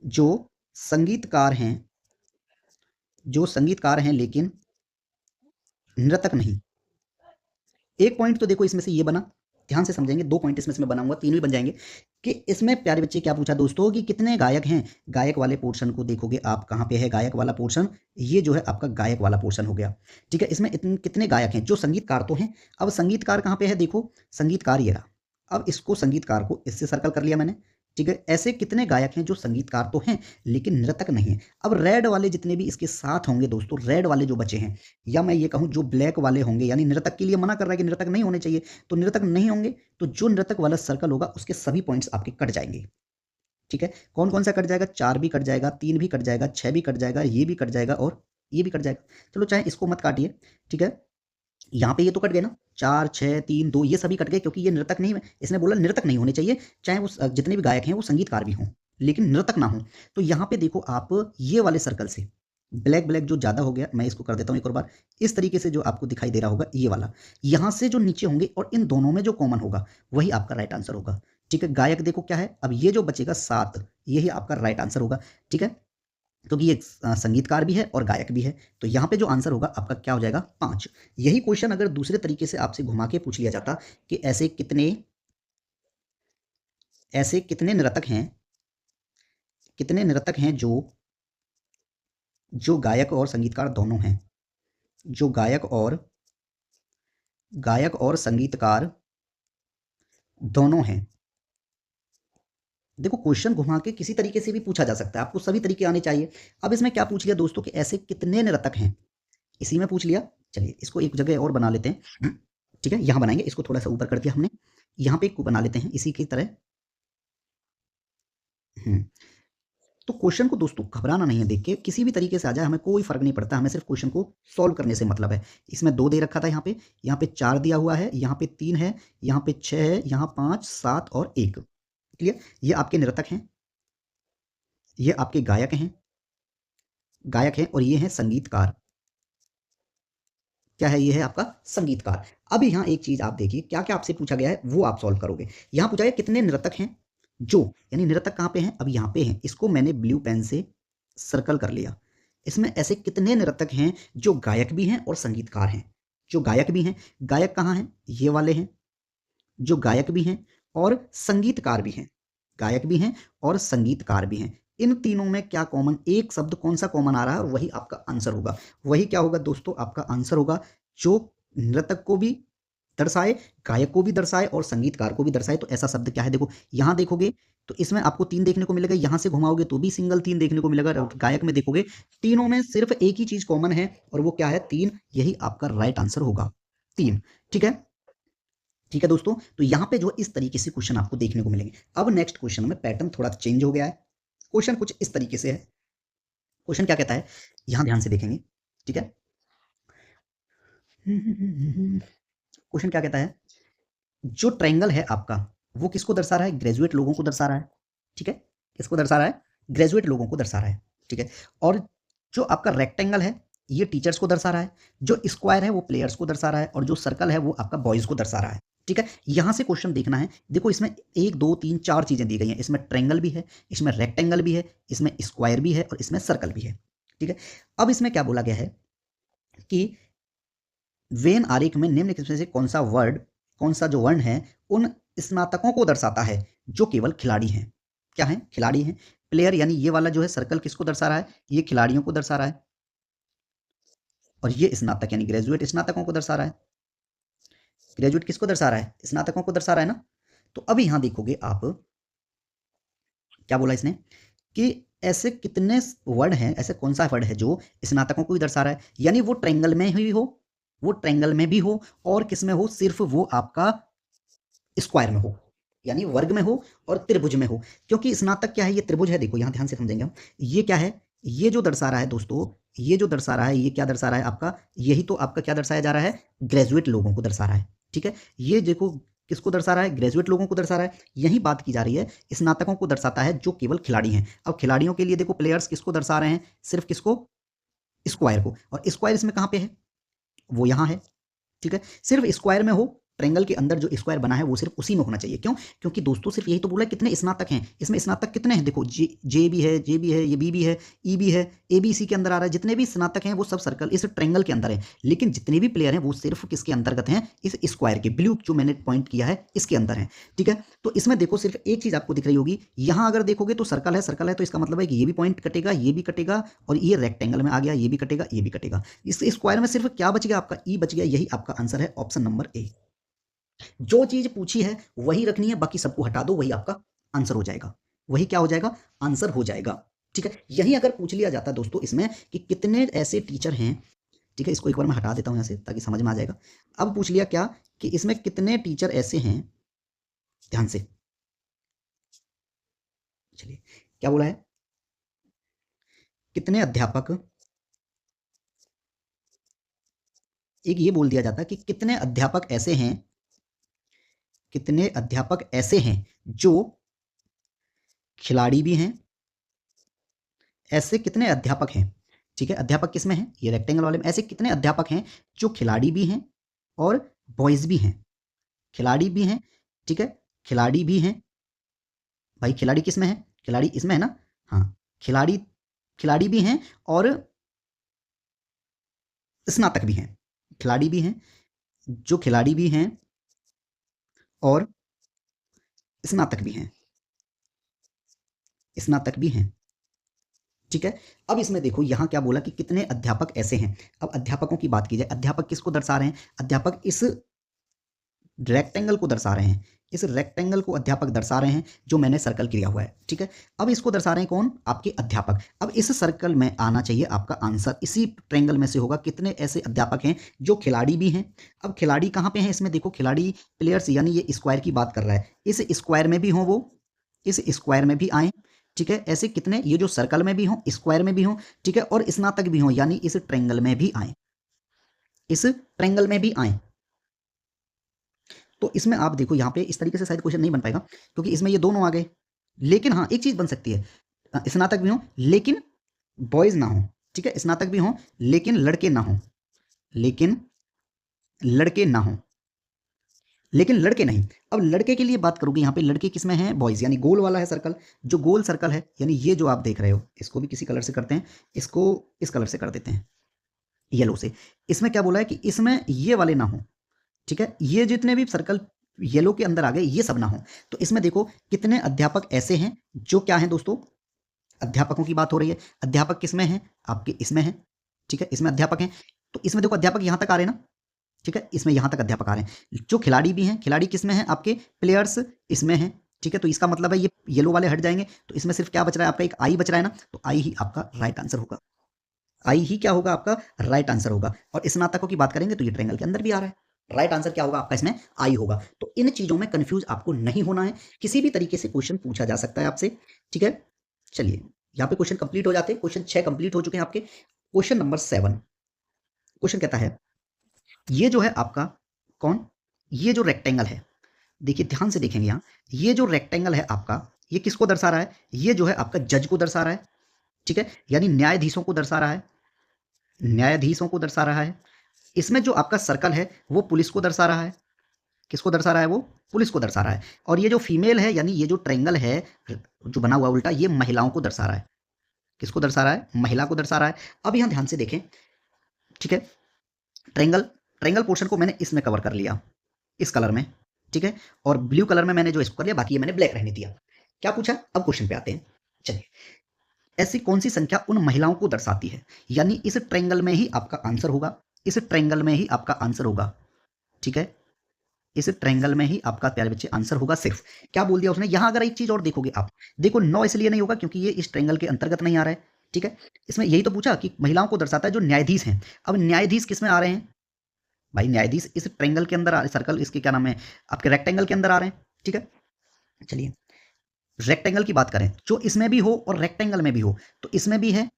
जो संगीतकार हैं, जो संगीतकार हैं लेकिन नर्तक नहीं। एक पॉइंट तो देखो इसमें से ये बना, ध्यान से समझेंगे, 2 पॉइंट इसमें से मैं बनाऊंगा, 3 भी बन जाएंगे। कि इसमें प्यारे बच्चे क्या पूछा दोस्तों कि कितने गायक हैं। गायक वाले पोर्शन को देखोगे आप, कहाँ पे है गायक वाला पोर्शन, ये जो है आपका गायक वाला पोर्शन हो गया, ठीक है। इसमें इतने कितने गायक हैं, जो संगीतकार तो हैं। अब संगीतकार कहाँ पे है, देखो संगीतकार ये रहा। अब इसको संगीतकार को इससे सर्कल कर लिया मैंने, ठीक है, ऐसे कितने गायक हैं जो संगीतकार तो हैं लेकिन नृतक नहीं है। अब रेड वाले जितने भी इसके साथ होंगे दोस्तों, रेड वाले जो बचे हैं, या मैं ये कहूं जो ब्लैक वाले होंगे, यानी नृतक के लिए मना कर रहा है कि नृतक नहीं होने चाहिए, तो नृतक नहीं होंगे, तो जो नृतक वाला सर्कल होगा उसके सभी पॉइंट्स आपके कट जाएंगे। ठीक है, कौन कौन सा कट जाएगा? 4 भी कट जाएगा, 3 भी कट जाएगा, 6 भी कट जाएगा, ये भी कट जाएगा और ये भी कट जाएगा। चलो चाहे इसको मत काटिए, ठीक है, यहाँ पे ये तो कट गए ना, 4 6 3 2, ये सभी कट गए क्योंकि ये नृतक नहीं है। इसने बोला नृतक नहीं होने चाहिए, चाहे वो जितने भी गायक हैं वो संगीतकार भी हों लेकिन नृतक ना हो। तो यहाँ पे देखो आप, ये वाले सर्कल से ब्लैक ब्लैक जो ज्यादा हो गया, मैं इसको कर देता हूँ एक और बार, इस तरीके से जो आपको दिखाई दे रहा होगा ये वाला, यहाँ से जो नीचे होंगे और इन दोनों में जो कॉमन होगा वही आपका राइट आंसर होगा। ठीक है, गायक देखो क्या है, अब ये जो बचेगा 7, यही आपका राइट आंसर होगा। ठीक है, क्योंकि ये संगीतकार भी है और गायक भी है, तो यहाँ पे जो आंसर होगा आपका क्या हो जाएगा? 5। यही क्वेश्चन अगर दूसरे तरीके से आपसे घुमा के पूछ लिया जाता कि ऐसे कितने नृतक हैं जो गायक और संगीतकार दोनों हैं, जो गायक और संगीतकार दोनों हैं। देखो क्वेश्चन घुमा के किसी तरीके से भी पूछा जा सकता है, आपको सभी तरीके आने चाहिए। अब इसमें क्या पूछ लिया दोस्तों कि ऐसे कितने नर्तक हैं, इसी में पूछ लिया। चलिए इसको एक जगह और बना लेते हैं, ठीक है, यहां बनाएंगे, इसको थोड़ा सा ऊपर कर दिया हमने, यहां पे एक बना लेते हैं इसी की तरह। तो क्वेश्चन को दोस्तों घबराना नहीं है, देख के किसी भी तरीके से आ जाए हमें कोई फर्क नहीं पड़ता, हमें सिर्फ क्वेश्चन को सॉल्व करने से मतलब है। इसमें 2 दे रखा था, यहाँ पे 4 दिया हुआ है, यहाँ पे 3 है, यहाँ पे 6 है, यहाँ 5 7 और 1। क्लियर? ये आपके नर्तक हैं, ये आपके गायक हैं और ये हैं संगीतकार। क्या है? ये है आपका संगीतकार। अब यहाँ एक चीज आप देखिए, क्या क्या आपसे पूछा गया है वो आप सॉल्व करोगे। यहाँ पूछा गया कितने नर्तक हैं जो, यानी नर्तक कहाँ पे हैं? अब यहाँ पे हैं, इसको मैंने ब्लू पेन से सर्कल कर लिया। इसमें ऐसे कितने नर्तक हैं जो गायक भी हैं और संगीतकार हैं? जो गायक भी हैं, गायक कहाँ हैं? ये वाले हैं जो गायक भी हैं और संगीतकार भी हैं, गायक भी हैं और संगीतकार भी हैं। इन तीनों में क्या कॉमन, एक शब्द कौन सा कॉमन आ रहा है, वही आपका आंसर होगा। वही क्या होगा दोस्तों? आपका आंसर होगा जो नृतक को भी दर्शाए, गायक को भी दर्शाए और संगीतकार को भी दर्शाए। तो ऐसा शब्द क्या है? देखो यहां देखोगे तो इसमें आपको 3 देखने को मिलेगा, यहां से घुमाओगे तो भी सिंगल 3 देखने को मिलेगा। गायक में देखोगे तीनों में सिर्फ एक ही चीज कॉमन है और वो क्या है? 3। यही आपका राइट आंसर होगा, 3। ठीक है, ठीक है दोस्तों, तो यहां पे जो इस तरीके से क्वेश्चन आपको देखने को मिलेंगे। अब नेक्स्ट क्वेश्चन में पैटर्न थोड़ा चेंज हो गया है। क्वेश्चन कुछ इस तरीके से है। क्वेश्चन क्या कहता है, यहां ध्यान से देखेंगे, ठीक है। क्वेश्चन क्या कहता है, जो ट्रायंगल है आपका वो किसको दर्शा रहा है? ग्रेजुएट लोगों को दर्शा रहा है। ठीक है, किसको दर्शा रहा है? ग्रेजुएट लोगों को दर्शा रहा है। ठीक है, और जो आपका रेक्टेंगल है ये टीचर्स को दर्शा रहा है, जो स्क्वायर है वो प्लेयर्स को दर्शा रहा है और जो सर्कल है वो आपका बॉयज को दर्शा रहा है। ठीक है, यहां से क्वेश्चन देखना है। देखो इसमें 1 2 3 4 चीजें दी गई हैं, इसमें ट्रायंगल भी है, इसमें रेक्टेंगल भी है, इसमें स्क्वायर भी है और इसमें सर्कल भी है। ठीक है, अब इसमें क्या बोला गया है कि वेन आरेख में निम्नलिखित में से कौन सा जो वर्ण है उन स्नातकों को दर्शाता है जो केवल खिलाड़ी हैं। क्या है? खिलाड़ी हैं। प्लेयर, यानी ये वाला जो है सर्कल किसको दर्शा रहा है? ये खिलाड़ियों को दर्शा रहा है। और ये स्नातक यानी ग्रेजुएट स्नातकों को दर्शा रहा है। ग्रेजुएट किसको दर्शा रहा है? स्नातकों को दर्शा रहा है ना। तो अभी यहां देखोगे आप, क्या बोला इसने कि ऐसे कितने वर्ड हैं, ऐसे कौन सा वर्ड है जो स्नातकों को भी दर्शा रहा है, यानी वो ट्रायंगल में ही हो, वो ट्रायंगल में भी हो और किस में हो? सिर्फ वो आपका स्क्वायर में हो, यानी वर्ग में हो और त्रिभुज में हो। क्योंकि स्नातक क्या है? ये त्रिभुज है। देखो यहां ध्यान से समझेंगे हम, ये क्या है? ये जो दर्शा रहा है दोस्तों, ये जो दर्शा रहा है, ये क्या दर्शा रहा है आपका? यही तो आपका क्या दर्शाया जा रहा है? ग्रेजुएट लोगों को दर्शा रहा है। ठीक है, ये देखो किसको दर्शा रहा है? ग्रेजुएट लोगों को दर्शा रहा है। यही बात की जा रही है, स्नातकों को दर्शाता है जो केवल खिलाड़ी हैं। अब खिलाड़ियों के लिए देखो प्लेयर्स किसको दर्शा रहे हैं? सिर्फ किसको? स्क्वायर को। और स्क्वायर इसमें कहां पे है? वो यहां है। ठीक है, सिर्फ स्क्वायर में हो, ट्रायंगल के अंदर जो स्क्वायर बना है वो सिर्फ उसी में होना चाहिए। क्यों? क्योंकि दोस्तों सिर्फ यही तो बोला कितने स्नातक हैं। इसमें स्नातक कितने हैं? देखो जे भी है, जे भी है, ये बी भी है, ई भी है, ए बी सी के अंदर आ रहा है। जितने भी स्नातक हैं वो सब सर्कल इस ट्रायंगल के अंदर है, लेकिन जितने भी प्लेयर हैं वो सिर्फ किसके अंतर्गत हैं? इस स्क्वायर के, ब्लू जो मैंने पॉइंट किया है इसके अंदर है। ठीक है, तो इसमें देखो सिर्फ एक चीज आपको दिख रही होगी, यहां अगर देखोगे तो सर्कल है, सर्कल है तो इसका मतलब है कि ये भी पॉइंट कटेगा, ये भी कटेगा और ये रेक्टेंगल में आ गया, ये भी कटेगा, ये भी कटेगा। इस स्क्वायर में सिर्फ क्या बच गया आपका? ई बच गया। यही आपका आंसर है, ऑप्शन नंबर ए। जो चीज पूछी है वही रखनी है, बाकी सबको हटा दो, वही आपका आंसर हो जाएगा। वही क्या हो जाएगा, आंसर हो जाएगा। ठीक है, यही अगर पूछ लिया जाता दोस्तों इसमें कि कितने ऐसे टीचर हैं, ठीक है, इसको एक बार मैं हटा देता हूँ यहाँ से ताकि समझ में आ जाएगा। अब पूछ लिया क्या कि इसमें कितने टीचर ऐसे हैं, ध्यान से, चलिए क्या बोला है, कितने अध्यापक, एक ये बोल दिया जाता कि कितने अध्यापक ऐसे हैं, कितने अध्यापक ऐसे हैं जो खिलाड़ी भी हैं, ऐसे कितने अध्यापक हैं, ठीक है, अध्यापक किसमें हैं, ये रेक्टेंगल वाले में, ऐसे कितने अध्यापक हैं जो खिलाड़ी भी हैं और बॉयज भी हैं, खिलाड़ी भी हैं, ठीक है, खिलाड़ी भी हैं, भाई खिलाड़ी किसमें है, खिलाड़ी इसमें है ना, हाँ, खिलाड़ी, खिलाड़ी भी हैं और स्नातक भी हैं, खिलाड़ी भी हैं, जो खिलाड़ी भी हैं और स्नातक भी हैं, स्नातक भी हैं, ठीक है। अब इसमें देखो यहाँ क्या बोला कि कितने अध्यापक ऐसे हैं। अब अध्यापकों की बात की जाए, अध्यापक किसको दर्शा रहे हैं, अध्यापक इस रेक्टेंगल को दर्शा रहे हैं, इस रेक्टेंगल को अध्यापक दर्शा रहे हैं जो मैंने सर्कल किया हुआ है, ठीक है। अब इसको दर्शा रहे हैं कौन, आपके अध्यापक। अब इस सर्कल में आना चाहिए आपका आंसर, इसी ट्रेंगल में से होगा कितने ऐसे अध्यापक हैं जो खिलाड़ी भी हैं। अब खिलाड़ी कहाँ पे हैं, इसमें देखो खिलाड़ी प्लेयर्स, यानी ये स्क्वायर की बात कर रहा है, इस स्क्वायर में भी हों वो, इस स्क्वायर में भी आए, ठीक है, ऐसे कितने, ये जो सर्कल में भी हों, स्क्वायर में भी हों, ठीक है, और स्नातक भी हों, यानी इस ट्रेंगल में भी आए, इस ट्रेंगल में भी आए। तो इसमें आप देखो यहाँ पे इस तरीके से शायद क्वेश्चन नहीं बन पाएगा क्योंकि इसमें ये दोनों आ गए, लेकिन हाँ एक चीज बन सकती है, स्नातक भी हो लेकिन बॉयज ना हो, ठीक है, स्नातक भी हो लेकिन लड़के ना हो, लेकिन लड़के ना हो, लेकिन लड़के नहीं। अब लड़के के लिए बात करोगे, यहाँ पे लड़के किसमें हैं, बॉयज, यानी गोल वाला है सर्कल, जो गोल सर्कल है, यानी ये जो आप देख रहे हो, इसको भी किसी कलर से करते हैं, इसको इस कलर से कर देते हैं, येलो से। इसमें क्या बोला है कि इसमें ये वाले ना हो, ठीक है, ये जितने भी सर्कल येलो के अंदर आ गए ये सब ना हो। तो इसमें देखो कितने अध्यापक ऐसे हैं जो क्या हैं दोस्तों, अध्यापकों की बात हो रही है, अध्यापक किसमें हैं, आपके इसमें हैं, ठीक है, इसमें अध्यापक हैं। तो इसमें देखो अध्यापक यहां तक आ रहे हैं ना, ठीक है, इसमें यहां तक अध्यापक आ रहे हैं, जो खिलाड़ी भी हैं, खिलाड़ी किसमें हैं, आपके प्लेयर्स इसमें हैं, ठीक है। तो इसका मतलब है ये येलो वाले हट जाएंगे, तो इसमें सिर्फ क्या बच रहा है आपका, एक आई बच रहा है ना, तो आई ही आपका राइट आंसर होगा, आई ही क्या होगा आपका राइट आंसर होगा। और स्नातकों की बात करेंगे तो ये ट्रायंगल के अंदर भी आ रहा है, राइट आंसर क्या होगा आपका इसमें, आई होगा। तो इन चीजों में कंफ्यूज आपको नहीं होना है, किसी भी तरीके से क्वेश्चन पूछा जा सकता है आपसे, ठीक है। चलिए यहाँ पे क्वेश्चन कंप्लीट हो जाते हैं, क्वेश्चन 6 कंप्लीट हो चुके हैं आपके। क्वेश्चन नंबर 7, क्वेश्चन कहता है ये जो है आपका कौन, ये जो रेक्टेंगल है, देखिए ध्यान से देखेंगे यहाँ, ये जो रेक्टेंगल है आपका, ये किसको दर्शा रहा है, ये जो है आपका जज को दर्शा रहा है, ठीक है, यानी न्यायाधीशों को दर्शा रहा है, न्यायाधीशों को दर्शा रहा है। इसमें जो आपका सर्कल है वो पुलिस को दर्शा रहा है, किसको दर्शा रहा है, वो पुलिस को दर्शा रहा है। और ये जो फीमेल है, यानी ये जो ट्रायंगल है जो बना हुआ उल्टा, ये महिलाओं को दर्शा रहा है, किसको दर्शा रहा है, महिला को दर्शा रहा है। अब यहां ध्यान से देखें, ठीक है, ट्रायंगल, ट्रायंगल पोर्शन को मैंने इसमें कवर कर लिया, इस कलर में, ठीक है, और ब्लू कलर में मैंने जो इसको कर लिया, बाकी ये मैंने ब्लैक रहने दिया। क्या पूछा, अब क्वेश्चन पे आते हैं। चलिए, ऐसी कौन सी संख्या उन महिलाओं को दर्शाती है, यानी इस ट्रायंगल में ही आपका आंसर होगा, इस ट्रायंगल में ही आपका आंसर होगा, ठीक है, इस ट्रायंगल में ही आपका प्यारे बच्चे आंसर होगा। सिर्फ क्या बोल दिया उसने, यहां अगर एक चीज और देखोगे आप, देखो 9 इसलिए नहीं होगा क्योंकि ये इस ट्रायंगल के अंतर्गत नहीं आ रहा है, ठीक है। इसमें यही तो पूछा कि महिलाओं को दर्शाता है जो न्यायाधीश हैं। अब न्यायाधीश किस में आ रहे हैं भाई, न्यायाधीश इस ट्रायंगल के अंदर सर्कल, इसके क्या नाम है, आपके रेक्टेंगल के अंदर आ रहे हैं, ठीक है। चलिए रेक्टेंगल की बात करें, जो इसमें भी हो और रेक्टेंगल में भी हो, तो इसमें भी है,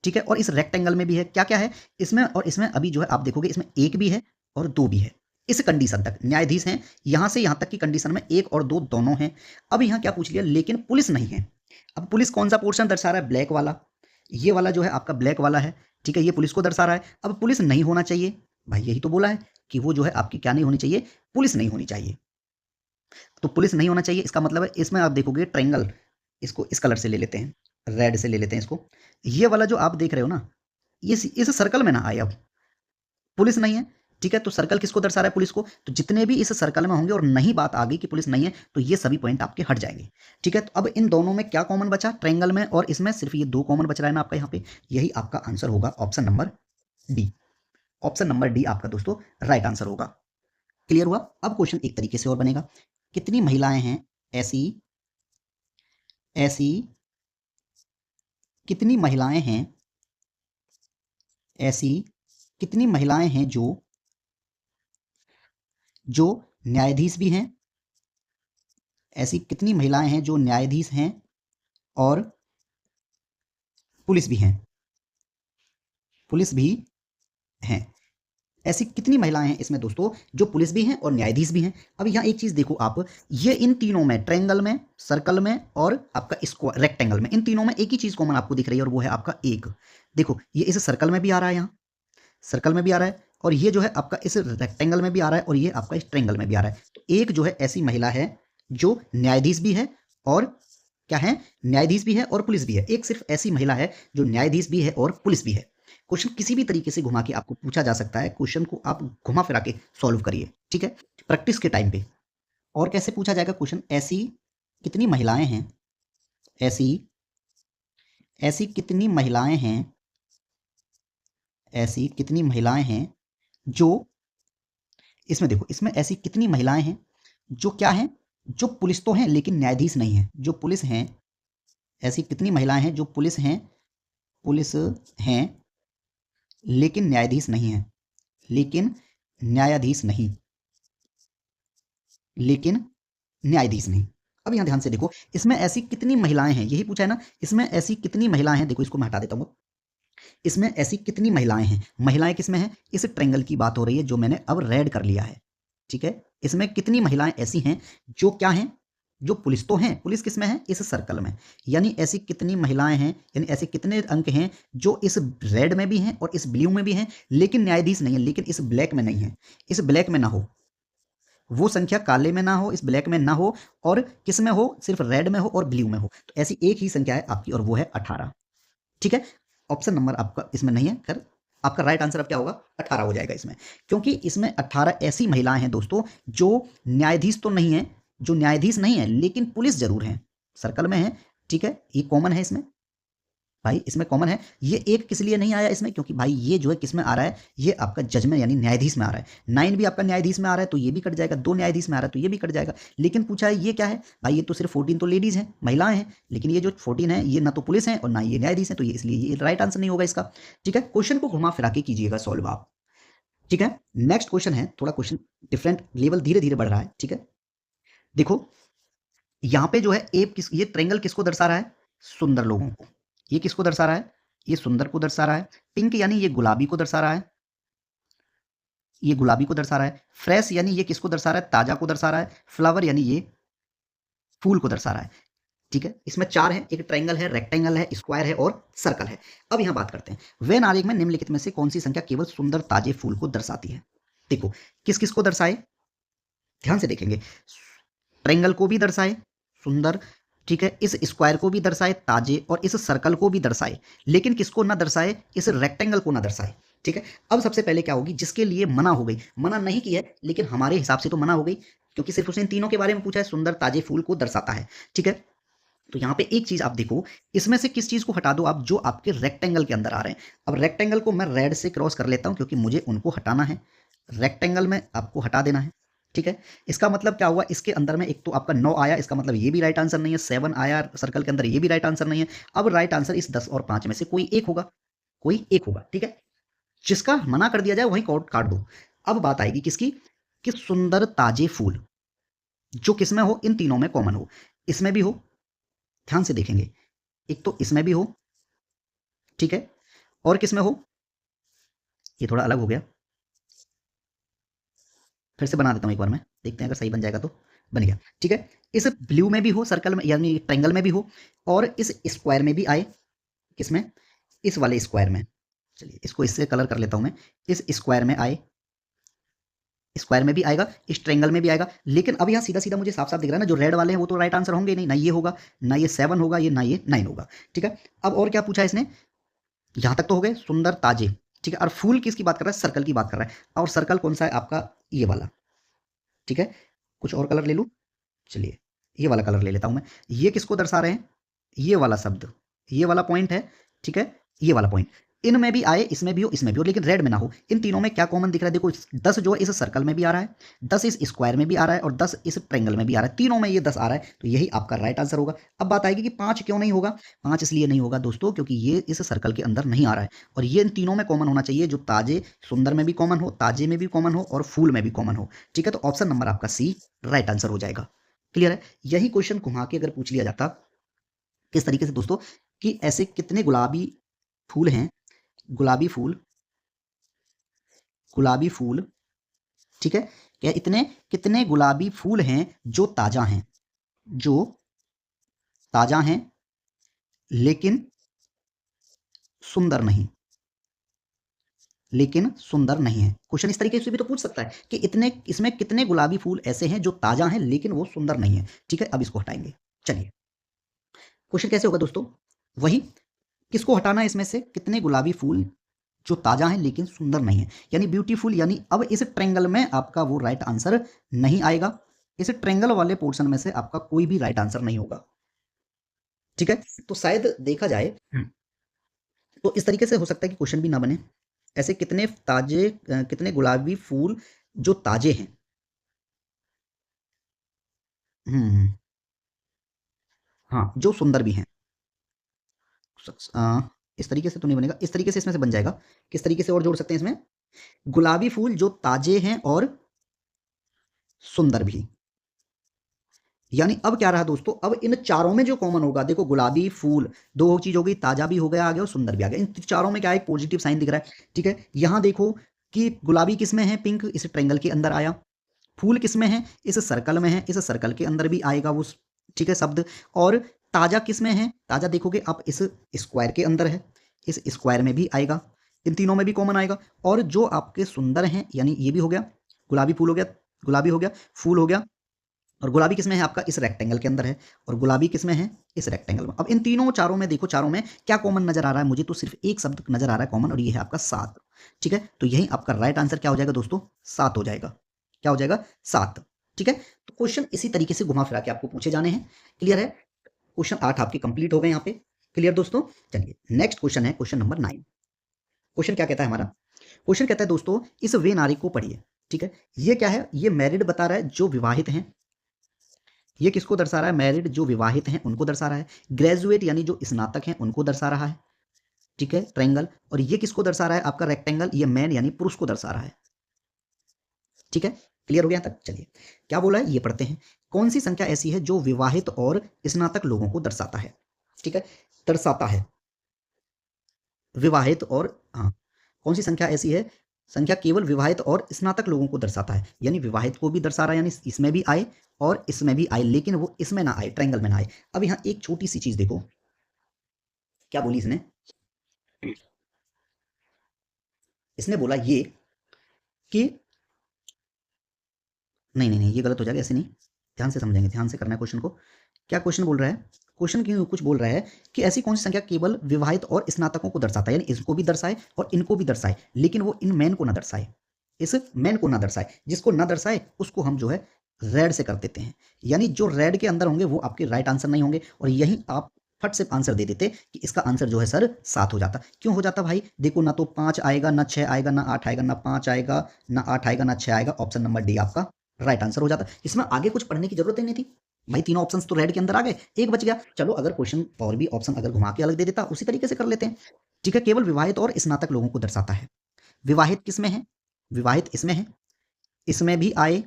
ठीक है, और इस रेक्टेंगल में भी है, क्या क्या है इसमें और इसमें, अभी जो है आप देखोगे इसमें एक भी है और दो भी है, इस कंडीशन तक न्यायाधीश हैं, यहां से यहां तक की कंडीशन में एक और दो दोनों हैं। अब यहां क्या पूछ लिया, लेकिन पुलिस नहीं है। अब पुलिस कौन सा पोर्शन दर्शा रहा है, ब्लैक वाला, ये वाला जो है आपका ब्लैक वाला है, ठीक है, ये पुलिस को दर्शा रहा है। अब पुलिस नहीं होना चाहिए भाई, यही तो बोला है कि वो जो है आपकी क्या नहीं होनी चाहिए, पुलिस नहीं होनी चाहिए। तो पुलिस नहीं होना चाहिए, इसका मतलब है इसमें आप देखोगे ट्रायंगल, इसको इस कलर से ले लेते हैं, रेड से ले लेते हैं इसको, ये वाला जो आप देख रहे हो ना, इस सर्कल में ना आए, अब पुलिस नहीं है, ठीक है, तो सर्कल किसको दर्शा रहा है, पुलिस को। तो जितने भी इस सर्कल में होंगे और नहीं बात आ गई कि पुलिस नहीं है, तो ये सभी पॉइंट आपके हट जाएंगे, ठीक है। तो अब इन दोनों में क्या कॉमन बचा, ट्रायंगल में और इसमें सिर्फ ये दो कॉमन बच रहा है ना आपका यहाँ पे, यही आपका आंसर होगा option number D, option number D आपका दोस्तों राइट आंसर होगा। क्लियर हुआ। अब क्वेश्चन एक तरीके से और बनेगा, कितनी महिलाएं हैं ऐसी ऐसी कितनी महिलाएं हैं, ऐसी कितनी महिलाएं हैं जो जो न्यायाधीश भी हैं, ऐसी कितनी महिलाएं हैं जो न्यायाधीश हैं और पुलिस भी हैं, पुलिस भी हैं। ऐसी कितनी महिलाएं हैं इसमें दोस्तों जो पुलिस भी हैं और न्यायाधीश भी हैं। अब यहाँ एक चीज देखो आप, ये इन तीनों में, ट्रायंगल में, सर्कल में और आपका स्क्वायर रेक्टेंगल में, इन तीनों में एक ही चीज कॉमन आपको दिख रही है और वो है आपका एक। देखो ये इस सर्कल में भी आ रहा है, यहाँ सर्कल में भी आ रहा है, और ये जो है आपका इस रेक्टेंगल में भी आ रहा है, और ये आपका इस ट्रायंगल में भी आ रहा है। तो एक जो है ऐसी महिला है जो न्यायाधीश भी है और क्या है, न्यायाधीश भी है और पुलिस भी है। एक सिर्फ ऐसी महिला है जो न्यायाधीश भी है और पुलिस भी है। क्वेश्चन किसी भी तरीके से घुमा के आपको पूछा जा सकता है, क्वेश्चन को आप घुमा फिरा के सॉल्व करिए, ठीक है, प्रैक्टिस के टाइम पे। और कैसे पूछा जाएगा क्वेश्चन, ऐसी कितनी महिलाएं हैं, ऐसी ऐसी कितनी महिलाएं हैं, ऐसी कितनी महिलाएं हैं जो, इसमें देखो, इसमें ऐसी कितनी महिलाएं हैं जो क्या हैं, जो पुलिस तो हैं लेकिन न्यायाधीश नहीं है, जो पुलिस हैं, ऐसी कितनी महिलाएं हैं जो पुलिस हैं, पुलिस हैं लेकिन न्यायाधीश नहीं है, लेकिन न्यायाधीश नहीं, लेकिन न्यायाधीश नहीं। अब यहां ध्यान से देखो, इसमें ऐसी कितनी महिलाएं हैं, यही पूछा है ना, इसमें ऐसी कितनी महिलाएं हैं। देखो इसको मैं हटा देता हूं, इसमें ऐसी कितनी महिलाएं हैं, महिलाएं किसमें हैं, इस ट्रायंगल की बात हो रही है जो मैंने अब रेड कर लिया है, ठीक है। इसमें कितनी महिलाएं ऐसी हैं जो क्या हैं, जो पुलिस तो हैं, पुलिस किसमें है, इस सर्कल में। यानी ऐसी कितनी महिलाएं हैं, यानी ऐसे कितने अंक हैं जो इस रेड में भी हैं और इस ब्लू में भी हैं लेकिन न्यायाधीश नहीं है, लेकिन इस ब्लैक में नहीं है, इस ब्लैक में ना हो, वो संख्या काले में ना हो, इस ब्लैक में ना हो, और किस में हो, सिर्फ रेड में हो और ब्लू में हो। तो ऐसी एक ही संख्या है आपकी और वो है 18, ठीक है। ऑप्शन नंबर आपका इसमें नहीं है, कर आपका राइट आंसर अब क्या होगा, 18 हो जाएगा इसमें, क्योंकि इसमें 18 ऐसी महिलाएं हैं दोस्तों जो न्यायाधीश तो नहीं है, जो न्यायाधीश नहीं है लेकिन पुलिस जरूर है, सर्कल में है, ठीक है। ये कॉमन है इसमें, भाई इसमें कॉमन है। ये एक किस लिए नहीं आया इसमें, क्योंकि भाई ये जो है किस में आ रहा है, ये आपका जजमेंट यानी न्यायाधीश में आ रहा है। 9 भी आपका न्यायाधीश में आ रहा है तो ये भी कट जाएगा, 2 न्यायाधीश में आ रहा है तो ये भी कट जाएगा। लेकिन पूछा है ये क्या है, भाई ये तो सिर्फ 14 तो लेडीज हैं, महिलाएं हैं, लेकिन ये जो 14 है ये ना तो पुलिस है और ना ये न्यायाधीश है, तो ये इसलिए ये राइट आंसर नहीं होगा इसका, ठीक है। क्वेश्चन को घुमा फिरा के कीजिएगा सॉल्व आप, ठीक है। नेक्स्ट क्वेश्चन है, थोड़ा क्वेश्चन डिफरेंट लेवल धीरे धीरे बढ़ रहा है, ठीक है। देखो यहाँ पे जो है ये ट्रायंगल किसको दर्शा रहा है, सुंदर लोगों को। ये किसको दर्शा रहा है, ये सुंदर को दर्शा रहा है। पिंक यानी ये गुलाबी को दर्शा रहा है, ये गुलाबी को दर्शा रहा है। फ्रेश यानी ये किसको दर्शा रहा है, ताजा को दर्शा रहा है। फ्लावर यानी ये फूल को दर्शा रहा है, ठीक है। इसमें 4 है, एक ट्रायंगल है, रेक्टेंगल है, स्क्वायर है और सर्कल है। अब यहां बात करते हैं, वेन आरेख में निम्नलिखित में से कौन सी संख्या केवल सुंदर ताजे फूल को दर्शाती है। देखो किस किस को दर्शाए, ध्यान से देखेंगे, ट्रायंगल को भी दर्शाए सुंदर, ठीक है, इस स्क्वायर को भी दर्शाए ताजे, और इस सर्कल को भी दर्शाए, लेकिन किसको ना दर्शाए, इस रेक्टेंगल को ना दर्शाए, ठीक है। अब सबसे पहले क्या होगी, जिसके लिए मना हो गई, मना नहीं की है लेकिन हमारे हिसाब से तो मना हो गई, क्योंकि सिर्फ उसने इन तीनों के बारे में पूछा है, सुंदर ताजे फूल को दर्शाता है, ठीक है। तो यहां पे एक चीज आप देखो, इसमें से किस चीज को हटा दो आप, जो आपके रेक्टेंगल के अंदर आ रहे हैं। अब रेक्टेंगल को मैं रेड से क्रॉस कर लेता हूं क्योंकि मुझे उनको हटाना है, रेक्टेंगल में आपको हटा देना है, ठीक है। इसका मतलब क्या हुआ, इसके अंदर में एक तो आपका 9 आया, इसका मतलब ये भी राइट आंसर नहीं है। 7 आया सर्कल के अंदर, ये भी राइट आंसर नहीं है। अब राइट आंसर इस 10 और 5 में से कोई एक होगा, कोई एक होगा, ठीक है। जिसका मना कर दिया जाए वही कोड काट दो। अब बात आएगी किसकी, कि सुंदर ताजे फूल, जो किसमें हो, इन तीनों में कॉमन हो, इसमें भी हो, ध्यान से देखेंगे, एक तो इसमें भी हो, ठीक है, और किसमें हो, ये थोड़ा अलग हो गया, फिर से बना देता हूं एक बार मैं, देखते हैं अगर सही बन जाएगा तो। बन गया, ठीक है। इस ब्लू में भी हो, सर्कल में यानी ट्रायंगल में भी हो, और इस स्क्वायर में भी आए, किसमें, इस वाले स्क्वायर में। चलिए इसको इससे कलर कर लेता हूं मैं, इस स्क्वायर में आए, स्क्वायर में भी आएगा, इस ट्रायंगल में भी आएगा। लेकिन अब यहाँ सीधा सीधा मुझे साफ साफ दिख रहा है ना, जो रेड वाले हैं वो तो राइट आंसर होंगे नहीं, ना ये होगा, ना ये 7 होगा, ये ना ये 9 होगा, ठीक है। अब और क्या पूछा है इसने, यहां तक तो हो गए सुंदर ताजे, ठीक है। और फूल किसकी बात कर रहा है, सर्कल की बात कर रहा है, और सर्कल कौन सा है आपका, ये वाला, ठीक है। कुछ और कलर ले लूं, चलिए ये वाला कलर ले लेता हूं मैं। ये किसको दर्शा रहे हैं, ये वाला शब्द, ये वाला पॉइंट है, ठीक है, ये वाला पॉइंट। इनमें भी आए, इसमें भी हो, इसमें भी हो, लेकिन रेड में ना हो। इन तीनों में क्या कॉमन दिख रहा है? देखो 10 जो है इस सर्कल में भी आ रहा है, 10 इस स्क्वायर में भी आ रहा है और 10 इस ट्रायंगल में भी आ रहा है। तीनों में ये 10 आ रहा है, तो यही आपका राइट आंसर होगा। अब बात आएगी कि 5 क्यों नहीं होगा? 5 इसलिए नहीं होगा दोस्तों क्योंकि ये इस सर्कल के अंदर नहीं आ रहा है, और ये इन तीनों में कॉमन होना चाहिए, जो ताजे सुंदर में भी कॉमन हो, ताजे में भी कॉमन हो और फूल में भी कॉमन हो। ठीक है, तो ऑप्शन नंबर आपका सी राइट आंसर हो जाएगा। क्लियर है? यही क्वेश्चन घुमा के अगर पूछ लिया जाता किस तरीके से दोस्तों, कि ऐसे कितने गुलाबी फूल हैं, गुलाबी फूल, गुलाबी फूल, ठीक है, क्या इतने कितने गुलाबी फूल हैं जो ताजा हैं, जो ताजा हैं लेकिन सुंदर नहीं, लेकिन सुंदर नहीं है। क्वेश्चन इस तरीके से भी तो पूछ सकता है कि इतने इसमें कितने गुलाबी फूल ऐसे हैं जो ताजा हैं लेकिन वो सुंदर नहीं है। ठीक है, अब इसको हटाएंगे। चलिए, क्वेश्चन कैसे होगा दोस्तों? वही, किसको हटाना है इसमें से? कितने गुलाबी फूल जो ताजा है लेकिन सुंदर नहीं है, यानी ब्यूटीफुल, यानी अब इस ट्रायंगल में आपका वो राइट आंसर नहीं आएगा। इस ट्रायंगल वाले पोर्शन में से आपका कोई भी राइट आंसर नहीं होगा। ठीक है, तो शायद देखा जाए तो इस तरीके से हो सकता है कि क्वेश्चन भी ना बने। ऐसे कितने ताजे कितने गुलाबी फूल जो ताजे हैं। हम्म, हाँ, जो सुंदर भी हैं। इस तरीके से तो नहीं बनेगा, इस तरीके से इसमें से बन जाएगा। किस तरीके से और जोड़ सकते हैं इसमें? गुलाबी फूल जो ताजे हैं और सुंदर भी। यानी अब क्या रहा दोस्तों, अब इन चारों में जो कॉमन होगा, देखो गुलाबी फूल, दो चीज हो गई, ताजा भी हो गया आगे और सुंदर भी आ गया। इन चारों में क्या है? एक पॉजिटिव साइन दिख रहा है। ठीक है, यहां देखो कि गुलाबी किस में है? पिंक, इस ट्रायंगल के अंदर आया। फूल किस में है? इस सर्कल में है, इस सर्कल के अंदर भी आएगा वो, ठीक है, शब्द। और ताजा किस में है? ताजा देखोगे आप इस स्क्वायर के अंदर है, इस स्क्वायर में भी आएगा, इन तीनों में भी कॉमन आएगा। और जो आपके सुंदर हैं, यानी ये भी हो गया, गुलाबी फूल हो गया, गुलाबी हो गया, फूल हो गया। और गुलाबी किसमें है? आपका इस रेक्टेंगल के अंदर है, और गुलाबी किसमें है? इस रेक्टेंगल में। अब इन तीनों चारों में देखो, चारों में क्या कॉमन नजर आ रहा है? मुझे तो सिर्फ एक शब्द नजर आ रहा है कॉमन, और ये है आपका 7। ठीक है, तो यही आपका राइट आंसर क्या हो जाएगा दोस्तों? 7 हो जाएगा। क्या हो जाएगा? 7। ठीक है, तो क्वेश्चन इसी तरीके से घुमा फिरा के आपको पूछे जाने हैं। क्लियर है? क्वेश्चन 8 आपके कंप्लीट हो गए यहाँ पे। क्लियर दोस्तों? चलिए, नेक्स्ट क्वेश्चन है क्वेश्चन नंबर 9। क्वेश्चन क्या कहता है हमारा? क्वेश्चन कहता है दोस्तों, इस वे नारी को पढ़िए। ठीक है, ये क्या है? ये मैरिड बता रहा है, जो विवाहित हैं। ये किसको दर्शा रहा है? मैरिड, जो विवाहित हैं उनको दर्शा रहा है। ग्रेजुएट यानी जो स्नातक हैं उनको दर्शा रहा है। ठीक है, ट्रायंगल। और ये किसको दर्शा रहा है? आपका रेक्टेंगल, ये मैन यानी पुरुष को दर्शा रहा है। ठीक है, क्लियर हो गया तक? चलिए, क्या बोला है ये पढ़ते हैं। कौन सी संख्या ऐसी है जो विवाहित और स्नातक लोगों को दर्शाता है? ठीक है, दर्शाता है, विवाहित और, हाँ, कौन सी संख्या ऐसी है? संख्या केवल विवाहित और स्नातक लोगों को दर्शाता है, यानी विवाहित को भी दर्शा रहा है, यानी इसमें भी आए और इसमें भी आए, लेकिन वो इसमें ना आए, ट्रायंगल में ना आए। अब यहाँ एक छोटी सी चीज देखो, क्या बोली इसने? इसने बोला ये कि, नहीं नहीं नहीं, ये गलत हो जाएगा, ऐसे नहीं। ध्यान से समझेंगे, ध्यान से करना है क्वेश्चन को। क्या क्वेश्चन बोल रहा है? क्वेश्चन क्यों कुछ बोल रहा है कि ऐसी कौन सी संख्या केवल विवाहित और स्नातकों को दर्शाता है, यानी इसको भी दर्शाए और इनको भी दर्शाए, लेकिन वो इन मैन को ना दर्शाए, इस मैन को ना दर्शाए। जिसको ना दर्शाए उसको हम जो है रेड से कर देते हैं, यानी जो रेड के अंदर होंगे वो आपके राइट आंसर नहीं होंगे। और यही आप फट से आंसर दे देते कि इसका आंसर जो है सर 7 हो जाता। क्यों हो जाता भाई? देखो, ना तो 5 आएगा, ना 6 आएगा, ना 8 आएगा, ना 5 आएगा, ना 8 आएगा, ना 6 आएगा। ऑप्शन नंबर डी आपका राइट आंसर हो जाता। इसमें आगे कुछ पढ़ने की जरूरत ही नहीं थी भाई, तीनों ऑप्शंस तो रेड के अंदर आ गए, एक बच गया। चलो, अगर क्वेश्चन और भी ऑप्शन अगर घुमा के अलग दे देता, उसी तरीके से कर लेते हैं। ठीक है, केवल विवाहित और स्नातक लोगों को दर्शाता है। विवाहित किसमें है? विवाहित इसमें है, इसमें भी आए,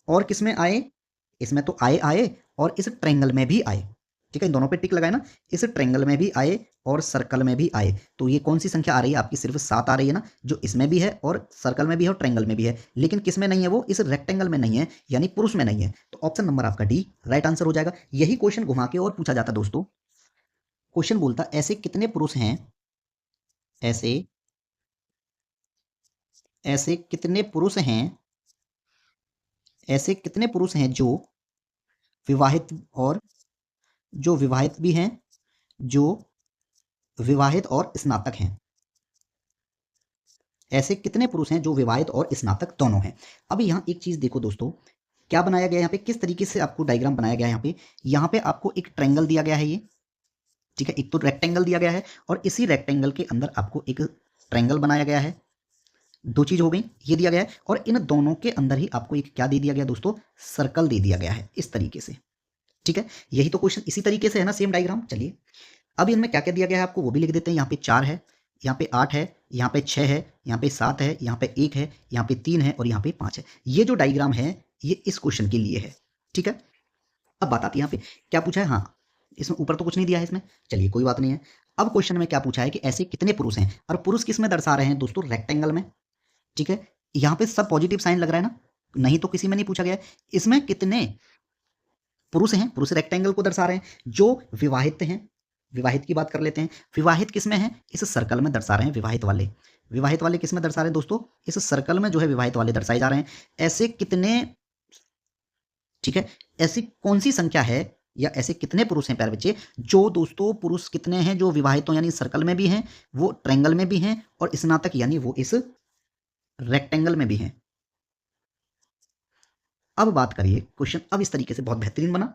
और किसमें आए? इसमें तो आए आए, और इस ट्रायंगल में भी आए। ठीक है, इन दोनों पे टिक लगाए ना, इस ट्रायंगल में भी आए और सर्कल में भी आए। तो ये कौन सी संख्या आ रही है आपकी? सिर्फ 7 आ रही है ना, जो इसमें भी है और सर्कल में भी है और ट्रायंगल में भी है। लेकिन किस में नहीं है? वो इस रेक्टेंगल में नहीं है, यानी पुरुष में नहीं है। तो ऑप्शन नंबर आपका डी राइट आंसर हो जाएगा। यही क्वेश्चन घुमा के और पूछा जाता दोस्तों। क्वेश्चन बोलता, ऐसे कितने पुरुष हैं, ऐसे ऐसे कितने पुरुष हैं, ऐसे कितने पुरुष हैं जो विवाहित, और जो विवाहित भी हैं, जो विवाहित और स्नातक हैं। ऐसे कितने पुरुष हैं जो विवाहित और स्नातक दोनों हैं? अब यहाँ एक चीज देखो दोस्तों, क्या बनाया गया यहाँ पे, किस तरीके से आपको डायग्राम बनाया गया है। यहाँ पे आपको एक ट्रायंगल दिया गया है, ये ठीक है, एक तो रेक्टेंगल दिया गया है और इसी रेक्टेंगल के अंदर आपको एक ट्रायंगल बनाया गया है। दो चीज हो गई, ये दिया गया है और इन दोनों के अंदर ही आपको एक क्या दे दिया गया दोस्तों, सर्कल दे दिया गया है इस तरीके से। ठीक है, यही तो क्वेश्चन इसी तरीके से है ना, सेम डायग्राम। चलिए अब इनमें क्या क्या दिया गया है आपको वो भी लिख देते हैं। यहाँ पे 4 है, यहाँ पे 8 है, यहाँ पे 6 है, यहाँ पे 7 है, यहाँ पे 1 है, यहाँ पे 3 है और यहाँ पे 5 है। ये जो डायग्राम है ये इस क्वेश्चन के लिए है। ठीक है, अब बात आती है यहाँ पे क्या पूछा है। हाँ, इसमें ऊपर तो कुछ नहीं दिया है इसमें, चलिए कोई बात नहीं है। अब क्वेश्चन में क्या पूछा है कि ऐसे कितने पुरुष हैं, और पुरुष किस में दर्शा रहे हैं दोस्तों, रेक्टेंगल में। ठीक है, यहाँ पे सब पॉजिटिव साइन लग रहा है ना, नहीं तो किसी में नहीं पूछा गया है। इसमें कितने पुरुष हैं, पुरुष रेक्टेंगल को दर्शा रहे हैं। जो विवाहित हैं, विवाहित की बात कर लेते हैं। विवाहित किस में है, इस सर्कल में दर्शा रहे हैं विवाहित वाले। विवाहित वाले किस में दर्शा रहे हैं दोस्तों, इस सर्कल में जो है विवाहित वाले दर्शाए जा रहे हैं। ऐसे कितने, ठीक है, ऐसी कौन सी संख्या है या ऐसे कितने पुरुष हैं प्यारे बच्चे, जो दोस्तों पुरुष कितने हैं जो विवाहित यानी सर्कल में भी हैं, वो ट्रायंगल में भी हैं और स्नातक यानी वो इस रेक्टेंगल में भी हैं। अब बात करिए क्वेश्चन, अब इस तरीके से बहुत बेहतरीन बना।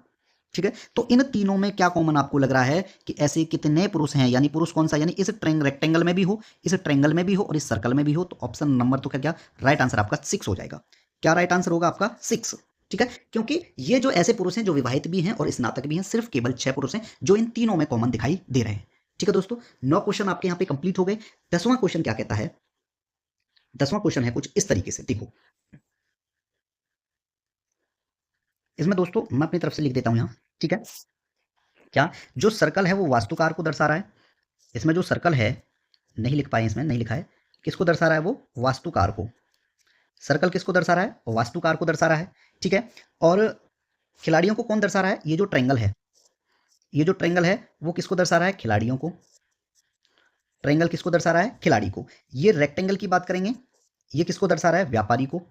ठीक है, तो इन तीनों में क्या कॉमन आपको लग रहा है कि ऐसे कितने पुरुष हैं, यानी पुरुष कौन सा, यानी इस रेक्टेंगल में भी हो, इस ट्रायंगल में भी हो और इस सर्कल में भी हो। तो ऑप्शन नंबर तो क्या, राइट आंसर आपका 6 हो जाएगा। क्या राइट आंसर होगा आपका 6। ठीक है, क्योंकि ये जो ऐसे पुरुष हैं जो विवाहित भी हैं और स्नातक भी हैं, सिर्फ केवल 6 पुरुष हैं जो इन तीनों में कॉमन दिखाई दे रहे हैं। ठीक है दोस्तों, 9 क्वेश्चन आपके यहाँ पे कंप्लीट हो गए। 10वां क्वेश्चन क्या कहता है, 10वां क्वेश्चन है कुछ इस तरीके से, देखो इसमें दोस्तों मैं अपनी तरफ से लिख देता हूं यहां। ठीक है, क्या जो सर्कल है वो वास्तुकार को दर्शा रहा है। इसमें जो सर्कल है, नहीं लिख पाए, इसमें नहीं लिखा है, किसको दर्शा रहा है, वो वास्तुकार को। सर्कल किसको दर्शा रहा है, वास्तुकार को दर्शा रहा है। ठीक है, और खिलाड़ियों को कौन दर्शा रहा है, ये जो ट्रायंगल है, ये जो ट्रायंगल है वो किसको दर्शा रहा है, खिलाड़ियों को। ट्रायंगल किसको दर्शा रहा है, खिलाड़ी को। ये रेक्टेंगल की बात करेंगे, ये किसको दर्शा रहा है, व्यापारी को।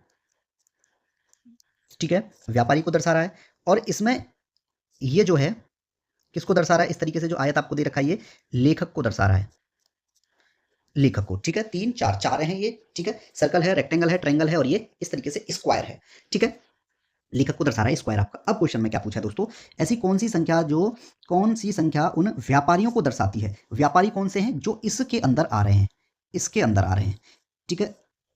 ठीक है, व्यापारी को दर्शा रहा है। और इसमें ये जो है किसको दर्शा रहा है, इस तरीके से जो आयत आपको दे रखा है ये लेखक को दर्शा रहा है, लेखक को। ठीक है, 3 4 4 हैं ये। ठीक है, सर्कल है, रेक्टेंगल है, ट्रायंगल है और ये इस तरीके से स्क्वायर है। ठीक है, लेखक को दर्शा रहा है स्क्वायर आपका। अब क्वेश्चन में क्या पूछा है दोस्तों, ऐसी कौन सी संख्या, जो कौन सी संख्या उन व्यापारियों को दर्शाती है। व्यापारी कौन से हैं, जो इसके अंदर आ रहे हैं, इसके अंदर आ रहे हैं। ठीक है,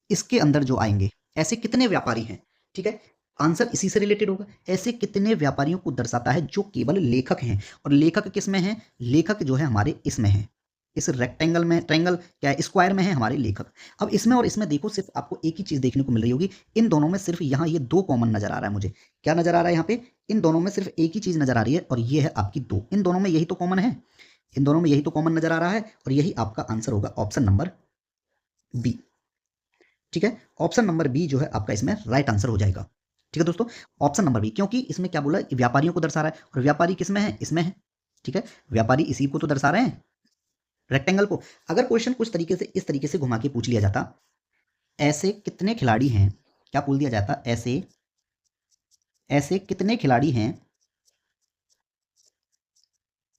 इसके अंदर जो आएंगे, ऐसे कितने व्यापारी हैं। ठीक है, आंसर इसी से रिलेटेड होगा। ऐसे कितने व्यापारियों को दर्शाता है जो केवल लेखक हैं, और लेखक किस में है, लेखक जो है हमारे इसमें है, इस रेक्टेंगल में, ट्रायंगल क्या है, स्क्वायर में है हमारे लेखक। अब इसमें और इसमें देखो, सिर्फ आपको एक ही चीज देखने को मिल रही होगी, इन दोनों में सिर्फ यहाँ ये 2 कॉमन नजर आ रहा है मुझे। क्या नजर आ रहा है यहाँ पे, इन दोनों में सिर्फ एक ही चीज नजर आ रही है और ये है आपकी 2। इन दोनों में यही तो कॉमन है, इन दोनों में यही तो कॉमन नजर आ रहा है और यही आपका आंसर होगा ऑप्शन नंबर बी। ठीक है, ऑप्शन नंबर बी जो है आपका इसमें राइट आंसर हो जाएगा। ठीक है दोस्तों, ऑप्शन नंबर बी, क्योंकि इसमें क्या बोला, व्यापारियों को दर्शा रहा है और व्यापारी किसमें है, इसमें है। ठीक है, व्यापारी इसी को तो दर्शा रहे हैं, रेक्टेंगल को। अगर क्वेश्चन कुछ तरीके से इस तरीके से घुमा के पूछ लिया जाता, ऐसे कितने खिलाड़ी हैं, क्या बोल दिया जाता, ऐसे ऐसे कितने खिलाड़ी हैं,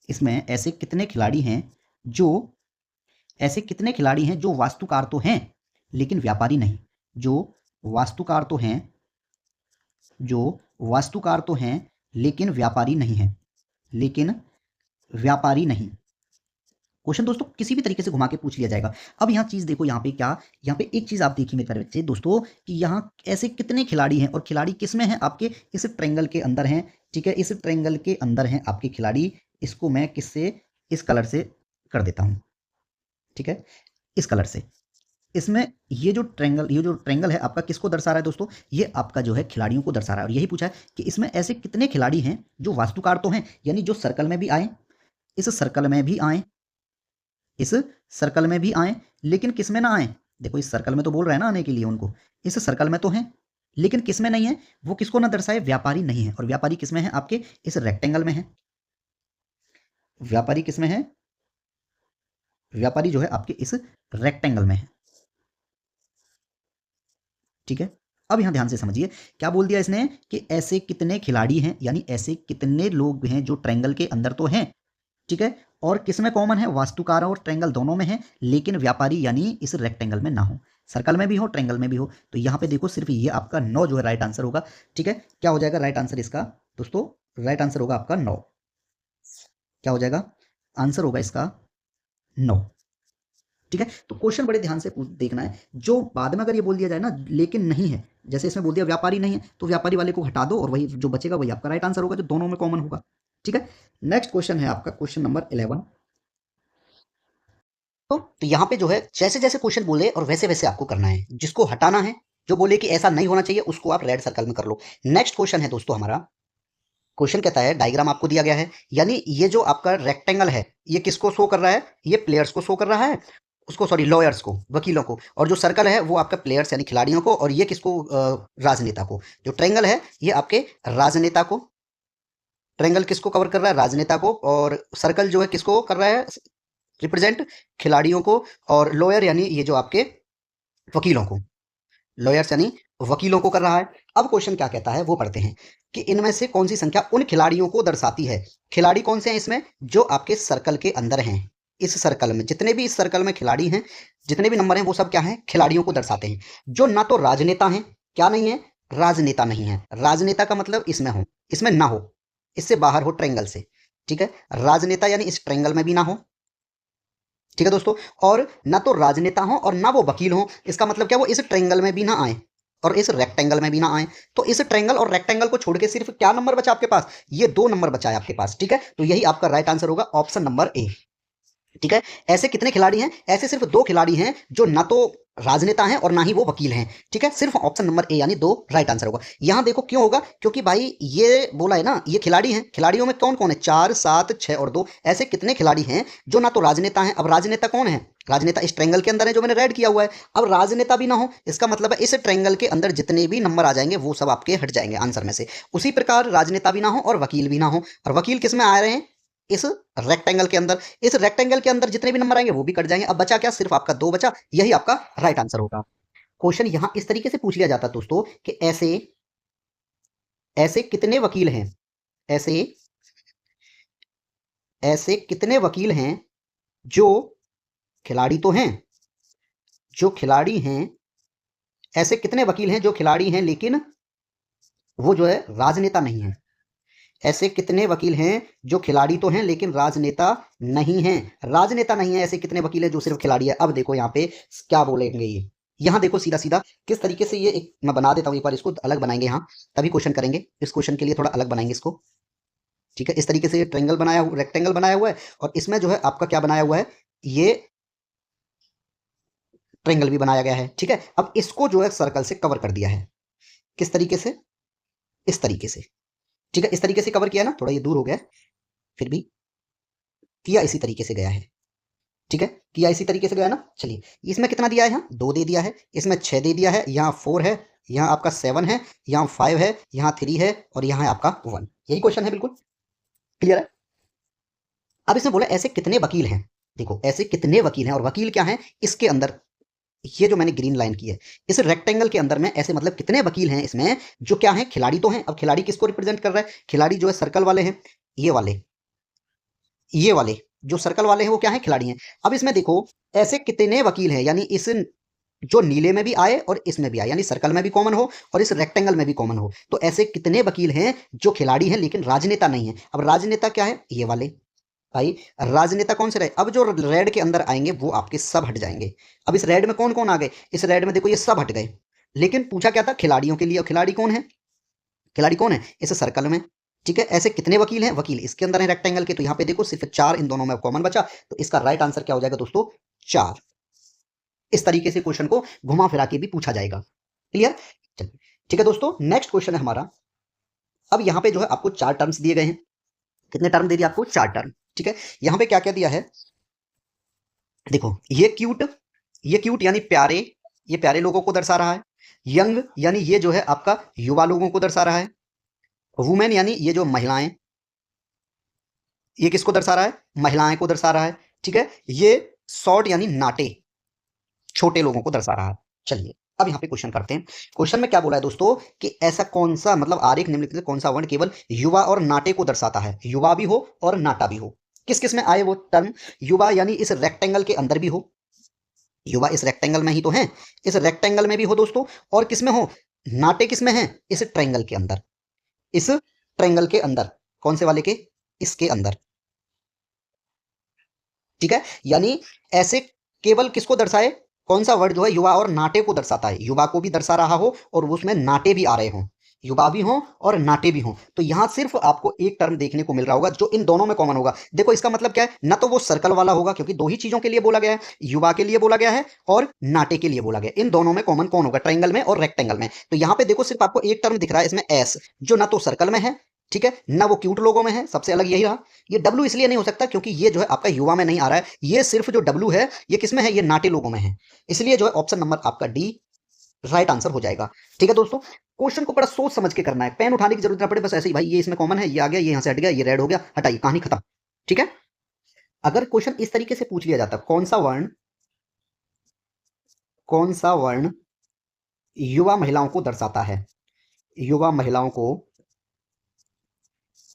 इसमें ऐसे कितने खिलाड़ी हैं जो, ऐसे कितने खिलाड़ी हैं जो वास्तुकार तो हैं लेकिन व्यापारी नहीं, जो वास्तुकार तो हैं, जो वास्तुकार तो हैं लेकिन व्यापारी नहीं है, लेकिन व्यापारी नहीं। क्वेश्चन दोस्तों किसी भी तरीके से घुमा के पूछ लिया जाएगा। अब यहाँ चीज देखो, यहाँ पे क्या, यहाँ पे एक चीज आप देखिए मेरे बच्चे दोस्तों, कि यहाँ ऐसे कितने खिलाड़ी हैं और खिलाड़ी किस में हैं, आपके इस ट्रायंगल के अंदर हैं। ठीक है, इस ट्रायंगल के अंदर हैं आपके खिलाड़ी। इसको मैं किससे, इस कलर से कर देता हूं। ठीक है, इस कलर से। इसमें ये जो ट्रायंगल है आपका किसको दर्शा रहा है दोस्तों, ये आपका जो है खिलाड़ियों को दर्शा रहा है। और यही पूछा है कि इसमें ऐसे कितने खिलाड़ी हैं जो वास्तुकार तो हैं, यानी जो सर्कल में भी आए, इस सर्कल में भी आए, इस सर्कल में भी आए, लेकिन किस में ना आए। देखो इस सर्कल में तो बोल रहे हैं ना आने के लिए उनको, इस सर्कल में तो हैं लेकिन किस में नहीं है, वो किसको ना दर्शाए, व्यापारी नहीं है। और व्यापारी किस में है, आपके इस रेक्टेंगल में है। व्यापारी किस में है, व्यापारी जो है आपके इस रेक्टेंगल में है। ठीक है, अब यहां ध्यान से समझिए, क्या बोल दिया इसने कि ऐसे कितने खिलाड़ी हैं, यानी ऐसे कितने लोग हैं जो ट्रायंगल के अंदर तो हैं। ठीक है, और किसमें कॉमन है, वास्तुकार और ट्रायंगल दोनों में है, लेकिन व्यापारी यानी इस रेक्टेंगल में ना हो, सर्कल में भी हो, ट्रायंगल में भी हो। तो यहां पे देखो सिर्फ ये आपका 9 जो है राइट आंसर होगा। ठीक है, क्या हो जाएगा राइट आंसर इसका दोस्तों, राइट आंसर होगा आपका 9। क्या हो जाएगा, आंसर होगा इसका 9। ठीक है, तो क्वेश्चन बड़े ध्यान से देखना है। जो बाद में अगर ये बोल दिया जाए ना लेकिन नहीं है, जैसे इसमें बोल दिया व्यापारी नहीं है, तो व्यापारी वाले को हटा दो और वही जो बचेगा वही आपका राइट आंसर होगा, जो दोनों में कॉमन होगा। ठीक है, नेक्स्ट क्वेश्चन है आपका क्वेश्चन नंबर 11। तो यहाँ पे जो है जैसे जैसे क्वेश्चन बोले और वैसे वैसे आपको करना है। जिसको हटाना है, जो बोले कि ऐसा नहीं होना चाहिए, उसको आप रेड सर्कल में कर लो। नेक्स्ट क्वेश्चन है दोस्तों हमारा, क्वेश्चन कहता है डायग्राम आपको दिया गया है, यानी ये जो आपका रेक्टेंगल है ये किसको शो कर रहा है, ये प्लेयर्स को शो कर रहा है, उसको सॉरी लॉयर्स को, वकीलों को। और जो सर्कल है वो आपका प्लेयर्स यानी खिलाड़ियों को, और ये किसको, राजनेता को। जो ट्रायंगल है ये आपके राजनेता को, ट्रायंगल किसको कवर कर रहा है, राजनेता को। और सर्कल जो है किसको कर रहा है, रिप्रेजेंट खिलाड़ियों को। और लॉयर यानी ये जो आपके वकीलों को, लॉयर्स यानी वकीलों को कर रहा है। अब क्वेश्चन क्या कहता है वो पढ़ते हैं कि इनमें से कौन सी संख्या उन खिलाड़ियों को दर्शाती है। खिलाड़ी कौन से हैं इसमें, जो आपके सर्कल के अंदर हैं। इस सर्कल में जितने भी इस सर्कल में खिलाड़ी हैं, जितने भी नंबर हैं, वो सब क्या हैं, खिलाड़ियों को दर्शाते हैं। जो ना तो राजनेता हैं, क्या नहीं है, राजनेता नहीं है। राजनेता का मतलब इसमें हो, इसमें ना हो, इससे बाहर हो ट्रायंगल से। ठीक है, राजनेता यानी इस ट्रायंगल में भी ना हो। ठीक है दोस्तों, और ना तो राजनेता हो और ना वो वकील हो। इसका मतलब क्या, वो इस ट्रायंगल में भी ना आए और इस रेक्टेंगल में भी ना आए। तो इस ट्रायंगल और रेक्टेंगल को छोड़ के सिर्फ क्या नंबर बचा आपके पास, ये 2 नंबर बचा है आपके पास। ठीक है, तो यही आपका राइट आंसर होगा, ऑप्शन नंबर ए। ठीक है, ऐसे कितने खिलाड़ी हैं, ऐसे सिर्फ 2 खिलाड़ी हैं जो ना तो राजनेता हैं और ना ही वो वकील हैं। ठीक है, सिर्फ ऑप्शन नंबर ए यानी 2 राइट आंसर होगा। यहां देखो क्यों होगा, क्योंकि भाई ये बोला है ना, ये खिलाड़ी हैं। खिलाड़ियों में कौन कौन है, 4 7 6 और 2, ऐसे कितने खिलाड़ी हैं जो ना तो राजनेता हैं। अब राजनेता कौन है, राजनेता इस ट्रायंगल के अंदर है जो मैंने रेड किया हुआ है। अब राजनेता भी ना हो, इसका मतलब है इस ट्रायंगल के अंदर जितने भी नंबर आ जाएंगे वो सब आपके हट जाएंगे आंसर में से। उसी प्रकार राजनेता भी ना हो और वकील भी ना हो। और वकील किस में आ रहे हैं, इस रेक्टेंगल के अंदर। इस रेक्टेंगल के अंदर जितने भी नंबर आएंगे वो भी कट जाएंगे। अब बचा क्या, सिर्फ आपका 2 बचा, यही आपका राइट आंसर होगा। क्वेश्चन यहां इस तरीके से पूछ लिया जाता दोस्तों कि ऐसे ऐसे कितने वकील हैं, ऐसे ऐसे कितने वकील हैं जो खिलाड़ी तो हैं, जो खिलाड़ी हैं, ऐसे कितने वकील हैं जो खिलाड़ी हैं लेकिन वो जो है राजनेता नहीं है। ऐसे कितने वकील हैं जो खिलाड़ी तो हैं लेकिन राजनेता नहीं हैं। राजनेता नहीं है, ऐसे कितने वकील हैं जो सिर्फ खिलाड़ी है। अब देखो यहाँ पे क्या बोलेंगे ये, यहाँ देखो सीधा सीधा किस तरीके से ये, एक मैं बना देता हूँ, एक बार इसको अलग बनाएंगे यहाँ, तभी क्वेश्चन करेंगे। इस क्वेश्चन के लिए थोड़ा अलग बनाएंगे इसको। ठीक है, इस तरीके से ये ट्रायंगल बनाया हुआ, रेक्टेंगल बनाया हुआ है, और इसमें जो है आपका क्या बनाया हुआ है, ये ट्रायंगल भी बनाया गया है। ठीक है, अब इसको जो है सर्कल से कवर कर दिया है। किस तरीके से, इस तरीके से। ठीक है, इस तरीके से कवर किया ना, थोड़ा ये दूर हो गया है, फिर भी किया इसी तरीके से गया है। ठीक है, किया इसी तरीके से गया ना। चलिए, इसमें कितना दिया है, यहाँ 2 दे दिया है, इसमें 6 दे दिया है, यहाँ 4 है, यहाँ आपका 7 है, यहाँ 5 है, यहाँ 3 है, और यहाँ है आपका 1। यही क्वेश्चन है, बिल्कुल क्लियर है। अब इसमें बोला ऐसे कितने वकील हैं। देखो ऐसे कितने वकील हैं, और वकील क्या है, इसके अंदर ये जो मैंने ग्रीन लाइन की है, इस रेक्टेंगल के अंदर में ऐसे मतलब कितने वकील हैं इसमें जो क्या है, खिलाड़ी तो हैं। अब खिलाड़ी किसको रिप्रेजेंट कर रहा है, खिलाड़ी जो है सर्कल वाले हैं, ये वाले, ये वाले जो सर्कल वाले हैं वो क्या है, खिलाड़ी हैं। अब इसमें देखो ऐसे कितने वकील हैं, यानी इस जो नीले में भी आए और इसमें भी आए, यानी सर्कल में भी कॉमन हो और इस रेक्टेंगल में भी कॉमन हो। तो ऐसे कितने वकील हैं जो खिलाड़ी हैं लेकिन राजनेता नहीं है। अब राजनेता क्या है, ये वाले भाई, राजनेता कौन से रहे, अब जो रेड के अंदर आएंगे वो आपके सब हट जाएंगे। अब इस रेड में कौन कौन आ गए, इस रेड में देखो ये सब हट गए, लेकिन पूछा क्या था, खिलाड़ियों के लिए। और खिलाड़ी कौन है, खिलाड़ी कौन है, इस सर्कल में। ठीक है, ऐसे कितने वकील हैं, वकील इसके अंदर है रेक्टेंगल के, तो यहाँ पे देखो सिर्फ 4 इन दोनों में कॉमन बचा, तो इसका राइट आंसर क्या हो जाएगा दोस्तों, 4। इस तरीके से क्वेश्चन को घुमा फिरा के भी पूछा जाएगा। क्लियर, चलिए ठीक है दोस्तों, नेक्स्ट क्वेश्चन है हमारा। अब यहाँ पे जो है आपको 4 टर्म्स दिए गए हैं। कितने टर्म दे दिए आपको, 4 टर्म। ठीक है, यहाँ पे क्या क्या दिया है, देखो ये क्यूट यानी प्यारे, ये प्यारे लोगों को दर्शा रहा है। यंग यानी ये जो है आपका युवा लोगों को दर्शा रहा है। वुमेन यानी ये जो महिलाएं, ये किसको दर्शा रहा है, महिलाएं को दर्शा रहा है। ठीक है, ये शॉर्ट यानी नाटे, छोटे लोगों को दर्शा रहा है। चलिए अब यहाँ पे क्वेश्चन करते हैं। क्वेश्चन में क्या बोला है दोस्तों कि ऐसा कौन सा, मतलब आरेख निम्नलिखित में कौन सा वर्ण केवल युवा और नाटे को दर्शाता है, युवा भी हो और नाटा भी हो। किस किस में आए वो टर्म, युवा यानी इस रेक्टेंगल के अंदर भी हो, युवा इस रेक्टेंगल में ही तो है, इस रेक्टेंगल में भी हो दोस्तों, और किस में हो, नाटे किस में है, इस ट्रायंगल के अंदर, इस ट्रायंगल के अंदर, कौन से वाले के, इसके अंदर। ठीक है, यानी ऐसे केवल किसको दर्शाए, कौन सा वर्ड जो है युवा और नाटे को दर्शाता है, युवा को भी दर्शा रहा हो और उसमें नाटे भी आ रहे हों, युवा भी हों और नाटे भी हों, तो यहां सिर्फ आपको एक टर्म देखने को मिल रहा होगा जो इन दोनों में कॉमन होगा। देखो इसका मतलब क्या है, ना तो वो सर्कल वाला होगा क्योंकि दो ही चीजों के लिए बोला गया है, युवा के लिए बोला गया है और नाटे के लिए बोला गया, इन दोनों में कॉमन कौन होगा, ट्रायंगल में और रेक्टेंगल में। तो यहां पे देखो सिर्फ आपको एक टर्म दिख रहा है इसमें एस, जो ना तो सर्कल में है, ठीक है, ना वो क्यूट लोगों में है, सबसे अलग यही रहा। ये डब्ल्यू इसलिए नहीं हो सकता क्योंकि ये जो है आपका युवा में नहीं आ रहा है, ये सिर्फ जो डब्ल्यू है ये किसमें है, ये नाटे लोगों में है, इसलिए जो है ऑप्शन नंबर आपका डी राइट आंसर हो जाएगा। ठीक है दोस्तों, क्वेश्चन को बड़ा सोच समझ के करना है, पेन उठाने की जरूरत ना पड़े, बस ऐसे ही भाई ये इसमें कॉमन है, ये आ गया, ये यहां से हट गया, ये रेड हो गया, हटाइए, कहानी खत्म। ठीक है, अगर क्वेश्चन इस तरीके से पूछ लिया जाता, कौन सा वर्ण युवा महिलाओं को दर्शाता है, युवा महिलाओं को,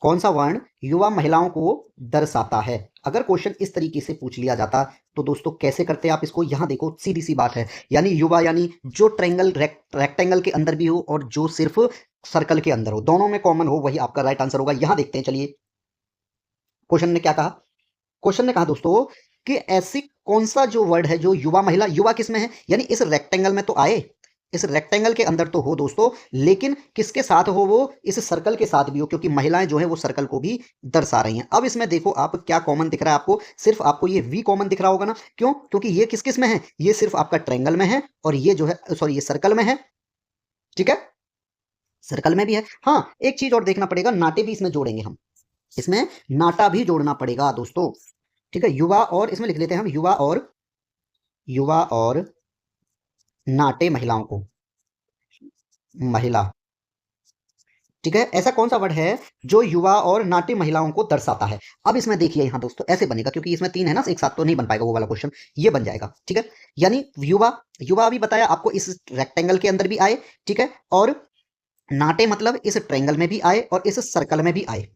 कौन सा वर्ण युवा महिलाओं को दर्शाता है, अगर क्वेश्चन इस तरीके से पूछ लिया जाता तो दोस्तों कैसे करते आप इसको, यहां देखो सीधी सी बात है, यानी युवा यानी जो ट्रायंगल रेक्टेंगल के अंदर भी हो और जो सिर्फ सर्कल के अंदर हो, दोनों में कॉमन हो, वही आपका राइट आंसर होगा। यहां देखते हैं, चलिए क्वेश्चन ने क्या कहा, क्वेश्चन ने कहा दोस्तों कि ऐसी कौन सा जो वर्ड है जो युवा महिला, युवा किस में है, यानी इस रेक्टेंगल में तो आए, इस रेक्टेंगल के अंदर तो हो दोस्तों, लेकिन किसके साथ हो, वो इस सर्कल के साथ भी हो, क्योंकि महिलाएं जो है वो सर्कल को भी दर्शा रही हैं। अब इसमें देखो आप क्या कॉमन दिख रहा है आपको, सिर्फ आपको ये वी कॉमन दिख रहा होगा ना, क्यों, क्योंकि ये किस किस में है, ये सिर्फ आपका ट्रायंगल में है और ये जो है सॉरी ये सर्कल में है। ठीक है, सर्कल में भी है। हाँ, एक चीज और देखना पड़ेगा, नाटे भी इसमें जोड़ेंगे हम, इसमें नाटा भी जोड़ना पड़ेगा दोस्तों। ठीक है, युवा और इसमें लिख लेते हैं हम, युवा और नाटे महिलाओं को, महिला। ठीक है, ऐसा कौन सा वर्ड है जो युवा और नाट्य महिलाओं को दर्शाता है। अब इसमें देखिए यहां दोस्तों ऐसे बनेगा, क्योंकि इसमें तीन है ना, एक साथ तो नहीं बन पाएगा वो वाला क्वेश्चन, ये बन जाएगा। ठीक है, यानी युवा, युवा अभी बताया आपको इस रेक्टेंगल के अंदर भी आए, ठीक है, और नाटे मतलब इस ट्रायंगल में भी आए और इस सर्कल में भी आए।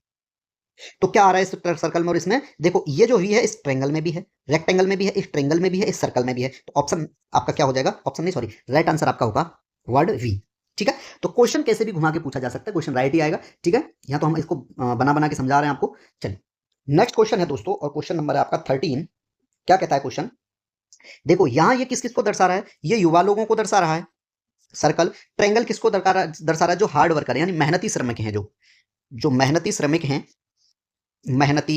तो क्या आ रहा है इस सर्कल में और इसमें, देखो ये जो वी है इस ट्रायंगल में भी है, रेक्टेंगल में भी है, इस ट्रायंगल में भी है, इस सर्कल में भी है, तो ऑप्शन आपका क्या हो जाएगा, ऑप्शन नहीं सॉरी राइट आंसर आपका होगा वर्ड वी। ठीक है, तो क्वेश्चन कैसे भी घुमा के पूछा जा सकता है, क्वेश्चन राइट ही आएगा। ठीक है, यहां तो हम इसको बना बना के समझा रहे हैं आपको। चलिए नेक्स्ट क्वेश्चन है दोस्तों, और क्वेश्चन नंबर है आपका 13। क्या कहता है क्वेश्चन, देखो यहां ये किस किस को दर्शा रहा है, ये युवा लोगों को दर्शा रहा है सर्कल, ट्रायंगल किसको दर्शा रहा है, जो हार्ड वर्कर है यानी मेहनती श्रमिक हैं, जो मेहनती श्रमिक हैं, मेहनती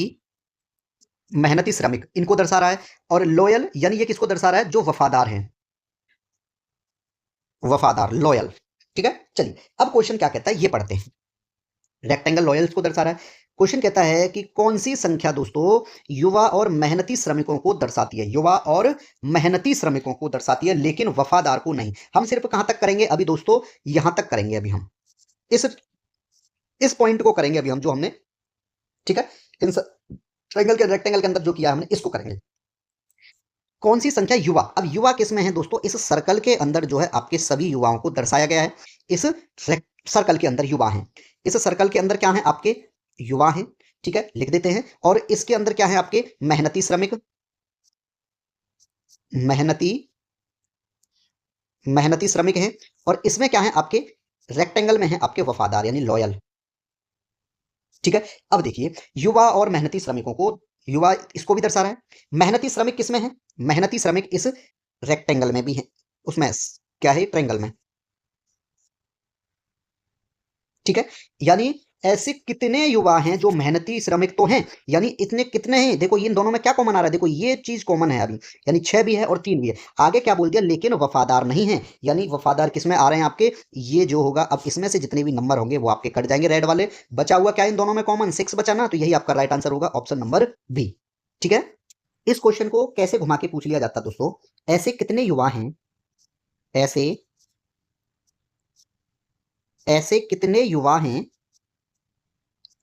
मेहनती श्रमिक इनको दर्शा रहा है, और लॉयल यानी ये किसको दर्शा रहा है, जो वफादार हैं, वफादार लॉयल। ठीक है, चलिए अब क्वेश्चन क्या कहता है ये पढ़ते हैं, रेक्टेंगल लॉयल्स को दर्शा रहा है। क्वेश्चन कहता है कि कौन सी संख्या दोस्तों युवा और मेहनती श्रमिकों को दर्शाती है, युवा और मेहनती श्रमिकों को दर्शाती है लेकिन वफादार को नहीं। हम सिर्फ कहां तक करेंगे अभी दोस्तों, यहां तक करेंगे अभी हम, इस पॉइंट को करेंगे अभी हम, जो हमने, ठीक है, इन ट्रायंगल के रेक्टेंगल के अंदर जो किया हमने इसको करेंगे। कौन सी संख्या युवा, अब युवा किस में है दोस्तों, इस सर्कल के अंदर जो है आपके सभी युवाओं को दर्शाया गया है, इस सर्कल के अंदर युवा हैं, इस सर्कल के अंदर क्या है आपके युवा हैं। ठीक है, लिख देते हैं, और इसके अंदर क्या है आपके मेहनती श्रमिक, मेहनती मेहनती श्रमिक हैं, और इसमें क्या है आपके रेक्टेंगल में है आपके वफादार यानी लॉयल। ठीक है, अब देखिए युवा और मेहनती श्रमिकों को, युवा इसको भी दर्शा रहा है, मेहनती श्रमिक किसमें है, मेहनती श्रमिक इस रेक्टेंगल में भी है, उसमें क्या है ट्रायंगल में। ठीक है, यानी ऐसे कितने युवा हैं जो मेहनती श्रमिक तो हैं, यानी इतने कितने हैं, देखो इन दोनों में क्या कॉमन आ रहा है, देखो ये चीज कॉमन है अभी, यानी 6 भी है और 3 भी है। आगे क्या बोल दिया, लेकिन वफादार नहीं है, यानी वफादार किसमें आ रहे हैं आपके, ये जो होगा, अब इसमें से जितने भी नंबर होंगे वो आपके कट जाएंगे रेड वाले, बचा हुआ क्या इन दोनों में कॉमन 6 बचा ना, तो यही आपका राइट आंसर होगा ऑप्शन नंबर बी। ठीक है, इस क्वेश्चन को कैसे घुमा के पूछ लिया जाता दोस्तों, ऐसे कितने युवा हैं, ऐसे ऐसे कितने युवा हैं,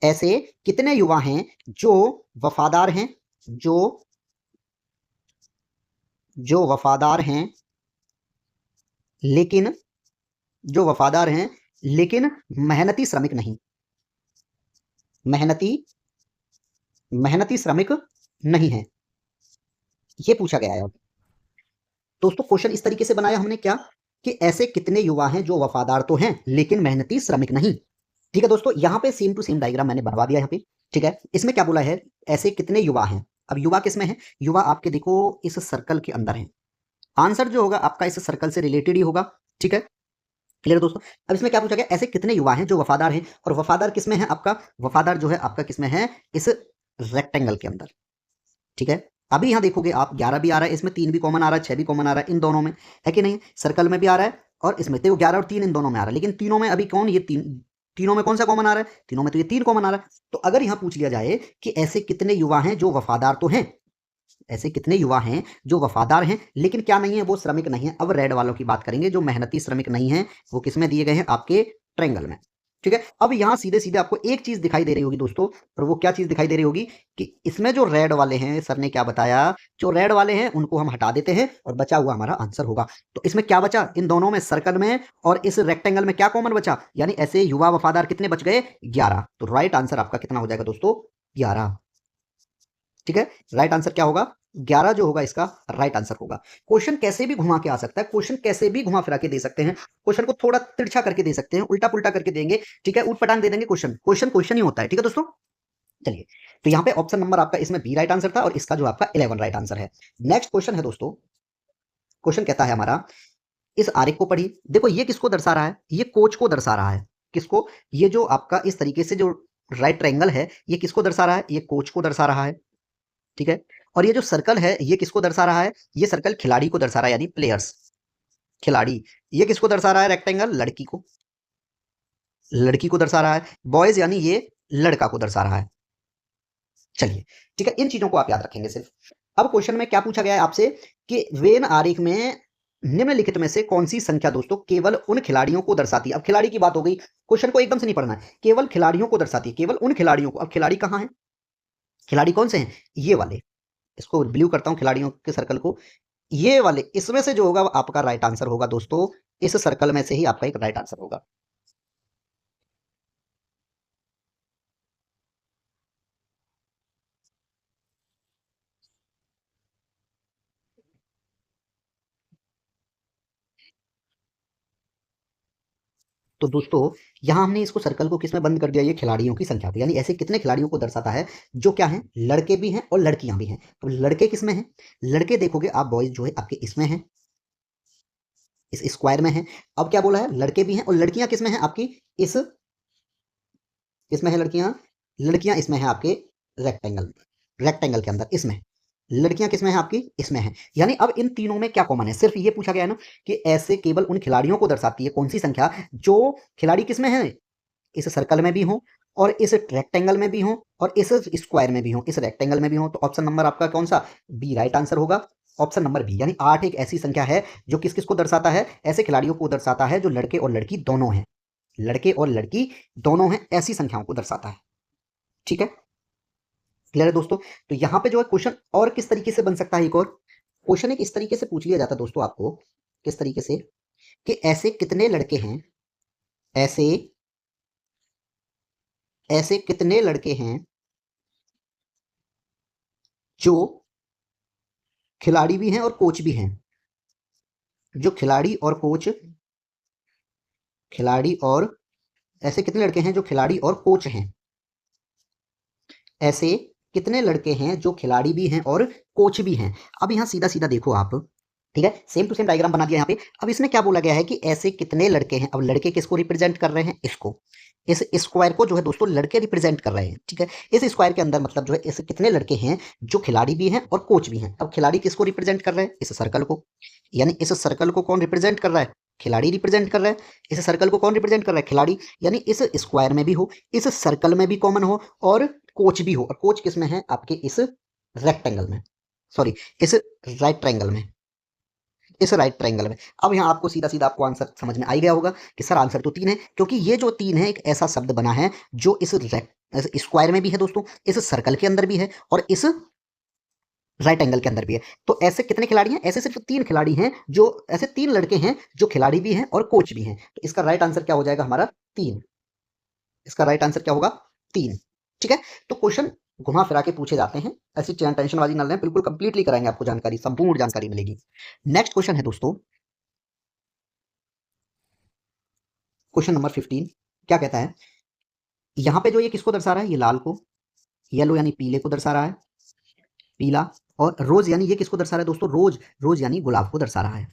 ऐसे कितने युवा हैं जो वफादार हैं, जो जो वफादार हैं लेकिन, जो वफादार हैं लेकिन मेहनती श्रमिक नहीं, मेहनती मेहनती श्रमिक नहीं है, ये पूछा गया है। दोस्तों क्वेश्चन इस तरीके से बनाया हमने क्या, कि ऐसे कितने युवा हैं जो वफादार तो हैं लेकिन मेहनती श्रमिक नहीं। ठीक है दोस्तों, यहां पे सेम टू सेम डायग्राम मैंने बनवा दिया यहाँ पे। ठीक है, इसमें क्या बोला है, ऐसे कितने युवा हैं, अब युवा किसमें है? युवा आपके देखो इस सर्कल के अंदर है। आंसर जो होगा आपका इस सर्कल से रिलेटेड ही होगा। ठीक है, क्लियर दोस्तों। अब इसमें क्या पूछा गया, ऐसे कितने युवा हैं जो वफादार हैं, और वफादार किसमें है आपका? वफादार जो है आपका किसमें है? इस रेक्टेंगल के अंदर। ठीक है, अभी यहां देखोगे आप 11 भी आ रहा है, इसमें 3 भी कॉमन आ रहा है, 6 भी कॉमन आ रहा है, इन दोनों में है कि नहीं? सर्कल में भी आ रहा है और इसमें देखो 11 और 3 इन दोनों में आ रहा है, लेकिन तीनों में अभी कौन? ये तीनों में कौन सा कॉमन आ रहा है? तीनों में तो ये 3 कॉमन आ रहा है। तो अगर यहां पूछ लिया जाए कि ऐसे कितने युवा हैं जो वफादार तो हैं, ऐसे कितने युवा हैं जो वफादार हैं लेकिन क्या नहीं है? वो श्रमिक नहीं है। अब रेड वालों की बात करेंगे, जो मेहनती श्रमिक नहीं है, वो किसमें दिए गए हैं? आपके ट्रायंगल में। ठीक है, अब यहां सीधे सीधे आपको एक चीज दिखाई दे रही होगी दोस्तों, और वो क्या चीज दिखाई दे रही होगी कि इसमें जो रेड वाले हैं, सर ने क्या बताया, जो रेड वाले हैं उनको हम हटा देते हैं और बचा हुआ हमारा आंसर होगा। तो इसमें क्या बचा? इन दोनों में, सर्कल में और इस रेक्टेंगल में क्या कॉमन बचा? यानी ऐसे युवा वफादार कितने बच गए? 11। तो राइट आंसर आपका कितना हो जाएगा दोस्तों? 11। ठीक है, राइट आंसर क्या होगा? 11 जो होगा इसका राइट आंसर होगा। क्वेश्चन कैसे भी घुमा के आ सकता है, क्वेश्चन कैसे भी घुमा फिरा के दे सकते हैं, क्वेश्चन को थोड़ा तिरछा करके दे सकते हैं, उल्टा पुल्टा करके देंगे। ठीक है, उठ पटांग दे देंगे, क्वेश्चन क्वेश्चन क्वेश्चन ही होता है। ठीक है दोस्तों, चलिए, तो यहाँ पे ऑप्शन नंबर आपका इसमें बी राइट आंसर था, और इसका जो आपका 11 राइट आंसर है। नेक्स्ट क्वेश्चन है दोस्तों, क्वेश्चन कहता है हमारा, इस आरेख को पढ़िए। देखो ये किसको दर्शा रहा है? ये कोच को दर्शा रहा है। किसको? ये जो आपका इस तरीके से जो राइट ट्रायंगल है, ये किसको दर्शा रहा है? ये कोच को दर्शा रहा है। ठीक है, और ये जो सर्कल है ये किसको दर्शा रहा है? ये सर्कल खिलाड़ी को दर्शा रहा है, यानी प्लेयर्स, खिलाड़ी। ये किसको दर्शा रहा है? रेक्टेंगल लड़की को, लड़की को दर्शा रहा है। बॉयज यानी ये लड़का को दर्शा रहा है। चलिए, ठीक है, इन चीजों को आप याद रखेंगे सिर्फ। अब क्वेश्चन में क्या पूछा गया है आपसे कि वेन आरेख में निम्नलिखित में से कौन सी संख्या दोस्तों केवल उन खिलाड़ियों को दर्शाती है? अब खिलाड़ी की बात हो गई, क्वेश्चन को एकदम से नहीं पढ़ना है, केवल खिलाड़ियों को दर्शाती है, केवल उन खिलाड़ियों को। अब खिलाड़ी कहां है? खिलाड़ी कौन से हैं? ये वाले, इसको ब्लू करता हूं खिलाड़ियों के सर्कल को, ये वाले, इसमें से जो होगा आपका राइट आंसर होगा दोस्तों, इस सर्कल में से ही आपका एक राइट आंसर होगा। तो दोस्तों यहां हमने इसको सर्कल को किसमें बंद कर दिया? ये खिलाड़ियों की संख्या पे, यानी ऐसे कितने खिलाड़ियों को दर्शाता है जो क्या है? लड़के भी हैं और लड़कियां भी हैं। तो लड़के किसमें हैं? लड़के देखोगे आप, बॉयज जो है आपके इसमें हैं, इस स्क्वायर में है। अब क्या बोला है? लड़के भी हैं, और लड़कियां किसमें हैं आपकी? इस इसमें है लड़कियां, लड़कियां इसमें है आपके रेक्टेंगल, रेक्टेंगल के अंदर इसमें। लड़कियां किसमें है आपकी? इसमें है। यानी अब इन तीनों में क्या कॉमन है? सिर्फ ये पूछा गया है ना कि ऐसे केवल उन खिलाड़ियों को दर्शाती है कौन सी संख्या जो खिलाड़ी किसमें है? इस सर्कल में भी हो, और इस रेक्टेंगल में भी हो, और इस स्क्वायर में भी हो, इस रेक्टेंगल में भी हो। तो ऑप्शन नंबर आपका कौन सा? बी राइट आंसर होगा। ऑप्शन नंबर बी, यानी 8 एक ऐसी संख्या है जो किस किस को दर्शाता है? ऐसे खिलाड़ियों को दर्शाता है जो लड़के और लड़की दोनों हैं, लड़के और लड़की दोनों हैं, ऐसी संख्याओं को दर्शाता है। ठीक है, क्लियर है दोस्तों। तो यहां पे जो है क्वेश्चन और किस तरीके से बन सकता है? एक और क्वेश्चन एक इस तरीके से पूछ लिया जाता है दोस्तों आपको, किस तरीके से कि ऐसे कितने लड़के हैं, ऐसे ऐसे कितने लड़के हैं जो खिलाड़ी भी हैं और कोच भी हैं, जो खिलाड़ी और कोच, खिलाड़ी और, ऐसे कितने लड़के हैं जो खिलाड़ी और कोच हैं? ऐसे कितने लड़के हैं जो खिलाड़ी भी हैं और कोच भी हैं? अब यहां सीधा सीधा देखो आप, ठीक है, सेम टू सेम डायग्राम बना दिया यहाँ पे। अब इसमें क्या बोला गया है कि ऐसे कितने लड़के हैं? अब लड़के किसको रिप्रेजेंट कर रहे हैं? इसको, इस स्क्वायर को जो है दोस्तों लड़के रिप्रेजेंट कर रहे हैं। ठीक है, इस स्क्वायर के अंदर मतलब जो है ऐसे कितने लड़के हैं जो खिलाड़ी भी हैं और कोच भी हैं? अब खिलाड़ी किसको रिप्रेजेंट कर रहे हैं? इस सर्कल को, यानी इस सर्कल को कौन रिप्रेजेंट कर रहा है? खिलाड़ी रिप्रेजेंट कर रहा है। इस सर्कल को कौन रिप्रेजेंट कर रहा है? खिलाड़ी। यानी इस स्क्वायर में भी हो, इस सर्कल में भी कॉमन हो, और कोच भी हो। और कोच किस में है? आपके इस रेक्टेंगल में, सॉरी, इस राइट ट्रायंगल में, इस राइट ट्रायंगल में। अब यहाँ आपको सीधा सीधा आपको आंसर समझ में आ ही गया होगा कि सर आंसर तो 3 है, क्योंकि ये जो 3 है एक ऐसा शब्द बना है जो इस स्क्वायर में भी है दोस्तों, इस सर्कल के अंदर भी है, और इस राइट एंगल के अंदर भी है। तो ऐसे कितने खिलाड़ी हैं? ऐसे सिर्फ 3 खिलाड़ी हैं, जो ऐसे 3 लड़के हैं जो खिलाड़ी भी हैं और कोच भी हैं। तो इसका राइट आंसर क्या हो जाएगा हमारा? 3। इसका राइट आंसर क्या होगा? 3। ठीक है, तो क्वेश्चन घुमा फिरा के पूछे जाते हैं, ऐसी टेंशनबाजी ना लें, बिल्कुल कंप्लीटली कराएंगे आपको जानकारी, संपूर्ण जानकारी मिलेगी। नेक्स्ट क्वेश्चन है दोस्तों, क्वेश्चन नंबर 15। क्या कहता है? यहां पे जो ये किसको दर्शा रहा है? ये लाल को, येलो यानी पीले को दर्शा रहा है। पीला, और रोज यानी ये किसको दर्शा रहा है दोस्तों, रोज, रोज यानी गुलाब को दर्शा रहा है,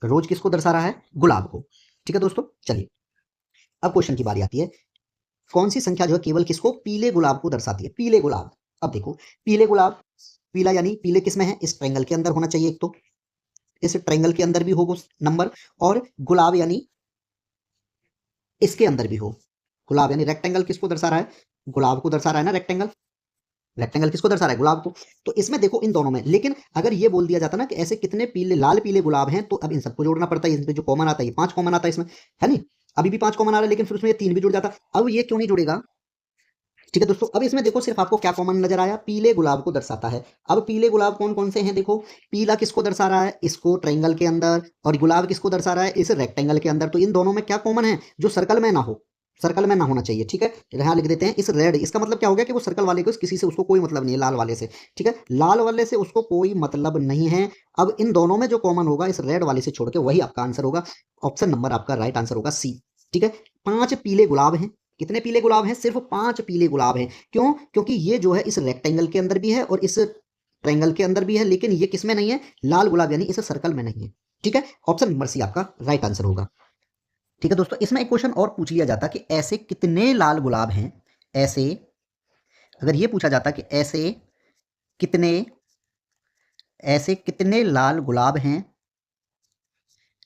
रोज किसको दर्शा रहा है, गुलाब को। ठीक है दोस्तों, चलिए अब क्वेश्चन की बारी आती है, कौन सी संख्या जो है केवल किसको, पीले गुलाब को दर्शाती है, पीले गुलाब। अब देखो पीले गुलाब, पीला यानी पीले किसमें है, इस ट्रायंगल के अंदर होना चाहिए, एक तो इस ट्रायंगल के अंदर भी हो नंबर, और गुलाब यानी इसके अंदर भी हो, गुलाब यानी रेक्टेंगल किसको दर्शा रहा है, गुलाब को दर्शा रहा है ना, रेक्टेंगल, रेक्टेंगल किसको दर्शा रहा है, गुलाब को। तो इसमें देखो इन दोनों में, लेकिन अगर ये बोल दिया जाता ना कि ऐसे कितने पीले, लाल पीले गुलाब हैं, तो अब इन सबको जोड़ना पड़ता है, इसमें जो कॉमन आता है ये 5 कॉमन आता है इसमें, है नहीं, अभी भी 5 कॉमन आ रहा है, लेकिन फिर उसमें ये 3 भी जुड़ जाता, अब ये क्यों नहीं जुड़ेगा। ठीक है दोस्तों, अब इसमें देखो सिर्फ आपको क्या कॉमन नजर आया, पीले गुलाब को दर्शाता है। अब पीले गुलाब कौन कौन से हैं, देखो पीला किसको दर्शा रहा है, इसको ट्रायंगल के अंदर, और गुलाब किसको दर्शा रहा है, इस रेक्टेंगल के अंदर। तो इन दोनों में क्या कॉमन है, जो सर्कल में ना हो, सर्कल में ना होना चाहिए। ठीक है, यहाँ लिख देते हैं इस रेड, इसका मतलब क्या हो गया कि वो सर्कल वाले को किसी से उसको कोई मतलब नहीं है, लाल वाले से। ठीक है, लाल वाले से उसको कोई मतलब नहीं है। अब इन दोनों में जो कॉमन होगा इस रेड वाले से छोड़ के, वही आपका आंसर होगा, ऑप्शन नंबर आपका राइट आंसर होगा सी। ठीक है, 5 पीले गुलाब हैं, कितने पीले गुलाब हैं, सिर्फ 5 पीले गुलाब हैं। क्यों, क्योंकि ये जो है इस रेक्टेंगल के अंदर भी है और इस ट्रायंगल के अंदर भी है, लेकिन ये किसमें नहीं है, लाल गुलाब यानी इस सर्कल में नहीं है। ठीक है, ऑप्शन नंबर सी आपका राइट आंसर होगा। ठीक है दोस्तों, इसमें एक क्वेश्चन और पूछ लिया जाता कि ऐसे कितने लाल गुलाब हैं, ऐसे अगर ये पूछा जाता कि कितने ऐसे कितने लाल गुलाब हैं,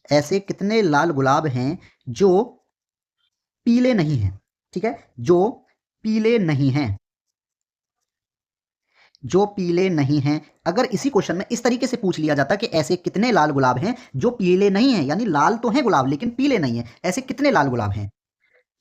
ऐसे कितने लाल गुलाब हैं जो पीले नहीं हैं। ठीक है, जो पीले नहीं हैं, जो पीले नहीं हैं। अगर इसी क्वेश्चन में इस तरीके से पूछ लिया जाता कि ऐसे कितने लाल गुलाब हैं जो पीले नहीं हैं, यानी लाल तो हैं गुलाब लेकिन पीले नहीं हैं, ऐसे कितने लाल गुलाब हैं।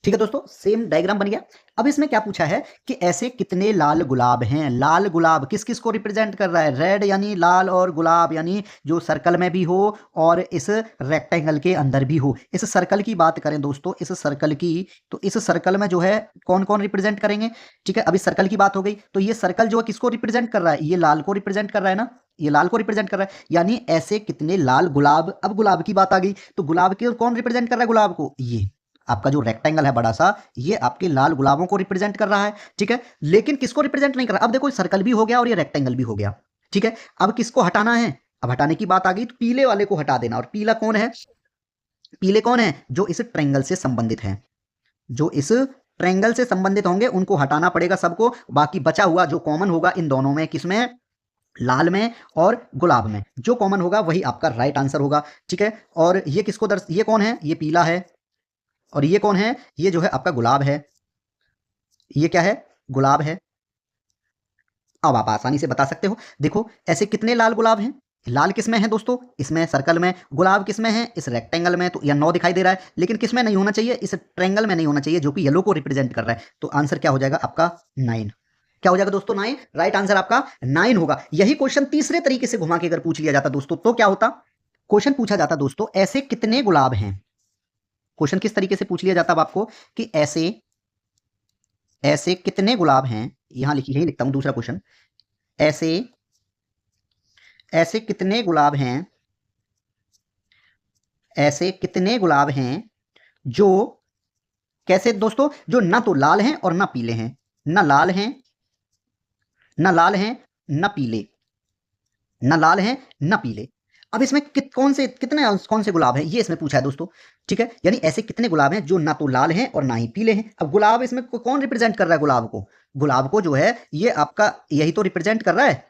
ठीक है दोस्तों, सेम डायग्राम बन गया। अब इसमें क्या पूछा है कि ऐसे कितने लाल गुलाब हैं, लाल गुलाब किस किस को रिप्रेजेंट कर रहा है, रेड यानी लाल, और गुलाब यानी जो सर्कल में भी हो और इस रेक्टेंगल के अंदर भी हो। इस सर्कल की बात करें दोस्तों, इस सर्कल की, तो इस सर्कल में जो है कौन कौन रिप्रेजेंट करेंगे। ठीक है, अभी सर्कल की बात हो गई, तो ये सर्कल जो है किसको रिप्रेजेंट कर रहा है, ये लाल को रिप्रेजेंट कर रहा है ना, ये लाल को रिप्रेजेंट कर रहा है, यानी ऐसे कितने लाल गुलाब। अब गुलाब की बात आ गई, तो गुलाब के कौन रिप्रेजेंट कर रहा है, गुलाब को ये आपका जो रेक्टेंगल है बड़ा सा, ये आपके लाल गुलाबों को रिप्रेजेंट कर रहा है। ठीक है, लेकिन किसको रिप्रेजेंट नहीं कर रहा। अब देखो सर्कल भी हो गया और ये रेक्टेंगल भी हो गया। ठीक है, अब किसको हटाना है, अब हटाने की बात आ गई, तो पीले वाले को हटा देना। और पीला कौन है, पीले कौन है, जो इस ट्रायंगल से संबंधित है, जो इस ट्रायंगल से संबंधित होंगे उनको हटाना पड़ेगा सबको। बाकी बचा हुआ जो कॉमन होगा इन दोनों में, किसमें, लाल में और गुलाब में, जो कॉमन होगा वही आपका राइट आंसर होगा। ठीक है, और ये किसको ये कौन है, ये पीला है, और ये कौन है, ये जो है आपका गुलाब है, ये क्या है, गुलाब है। अब आप आसानी से बता सकते हो, देखो ऐसे कितने लाल गुलाब हैं, लाल किसमें है दोस्तों, इसमें सर्कल में, गुलाब किसमें है, इस रेक्टेंगल में। तो यह 9 दिखाई दे रहा है, लेकिन किसमें नहीं होना चाहिए, इस ट्रायंगल में नहीं होना चाहिए, जो कि येलो को रिप्रेजेंट कर रहा है। तो आंसर क्या हो जाएगा आपका 9। क्या हो जाएगा दोस्तों, 9, राइट आंसर आपका 9 होगा। यही क्वेश्चन तीसरे तरीके से घुमा के अगर पूछ लिया जाता दोस्तों, तो क्या होता, क्वेश्चन पूछा जाता दोस्तों ऐसे कितने गुलाब हैं। क्वेश्चन किस तरीके से पूछ लिया जाता अब आपको कि ऐसे ऐसे कितने गुलाब हैं, यहां लिखिए, यही लिखता हूं दूसरा क्वेश्चन, ऐसे ऐसे कितने गुलाब हैं, ऐसे कितने गुलाब हैं जो, कैसे दोस्तों, जो ना तो लाल हैं और ना पीले हैं, ना लाल हैं, ना लाल हैं, ना पीले, ना लाल हैं ना पीले। अब इसमें कौन से कितने कौन से गुलाब हैं, ये इसमें पूछा है दोस्तों। ठीक है, यानी ऐसे कितने गुलाब हैं जो ना तो लाल हैं और ना ही पीले हैं। अब गुलाब इसमें कौन रिप्रेजेंट कर रहा है, गुलाब को, गुलाब को जो है ये आपका यही तो रिप्रेजेंट कर रहा है।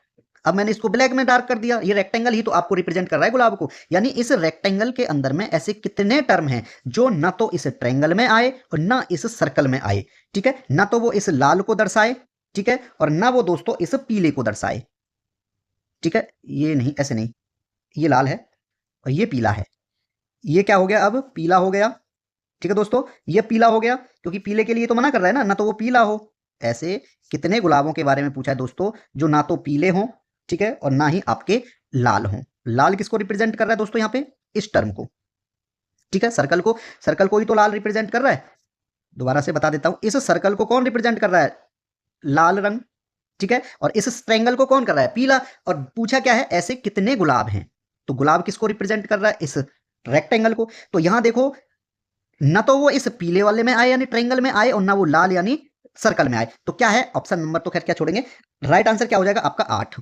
अब मैंने इसको ब्लैक में डार्क कर दिया, ये रेक्टेंगल ही तो आपको रिप्रेजेंट कर रहा है गुलाब को। यानी इस रेक्टेंगल के अंदर में ऐसे कितने टर्म हैं जो ना तो इस ट्रायंगल में आए और ना इस सर्कल में आए। ठीक है, ना तो वो इस लाल को दर्शाए, ठीक है, और ना वो दोस्तों इस पीले को दर्शाए। ठीक है, ये नहीं, ऐसे नहीं, ये लाल है और ये पीला है, ये क्या हो गया, अब पीला हो गया। ठीक है दोस्तों, ये पीला हो गया, क्योंकि पीले के लिए तो मना कर रहा है ना तो वो पीला हो। ऐसे कितने गुलाबों के बारे में पूछा है दोस्तों जो ना तो पीले हों, ठीक है, और ना ही आपके लाल हों। लाल किसको रिप्रेजेंट कर रहा है दोस्तों यहाँ पे, इस टर्म को। ठीक है, सर्कल को ही तो लाल रिप्रेजेंट कर रहा है। दोबारा से बता देता हूं, इस सर्कल को कौन रिप्रेजेंट कर रहा है, लाल रंग। ठीक है, और इस ट्रायंगल को कौन कर रहा है, पीला। और पूछा क्या है, ऐसे कितने गुलाब हैं, तो गुलाब किसको रिप्रेजेंट कर रहा है, इस रेक्टेंगल को। तो यहां देखो, ना तो वो इस पीले वाले में आए यानी ट्रायंगल में आए, और ना वो लाल यानी सर्कल में आए। तो क्या है ऑप्शन नंबर, तो खैर क्या छोड़ेंगे, राइट आंसर क्या हो जाएगा आपका 8।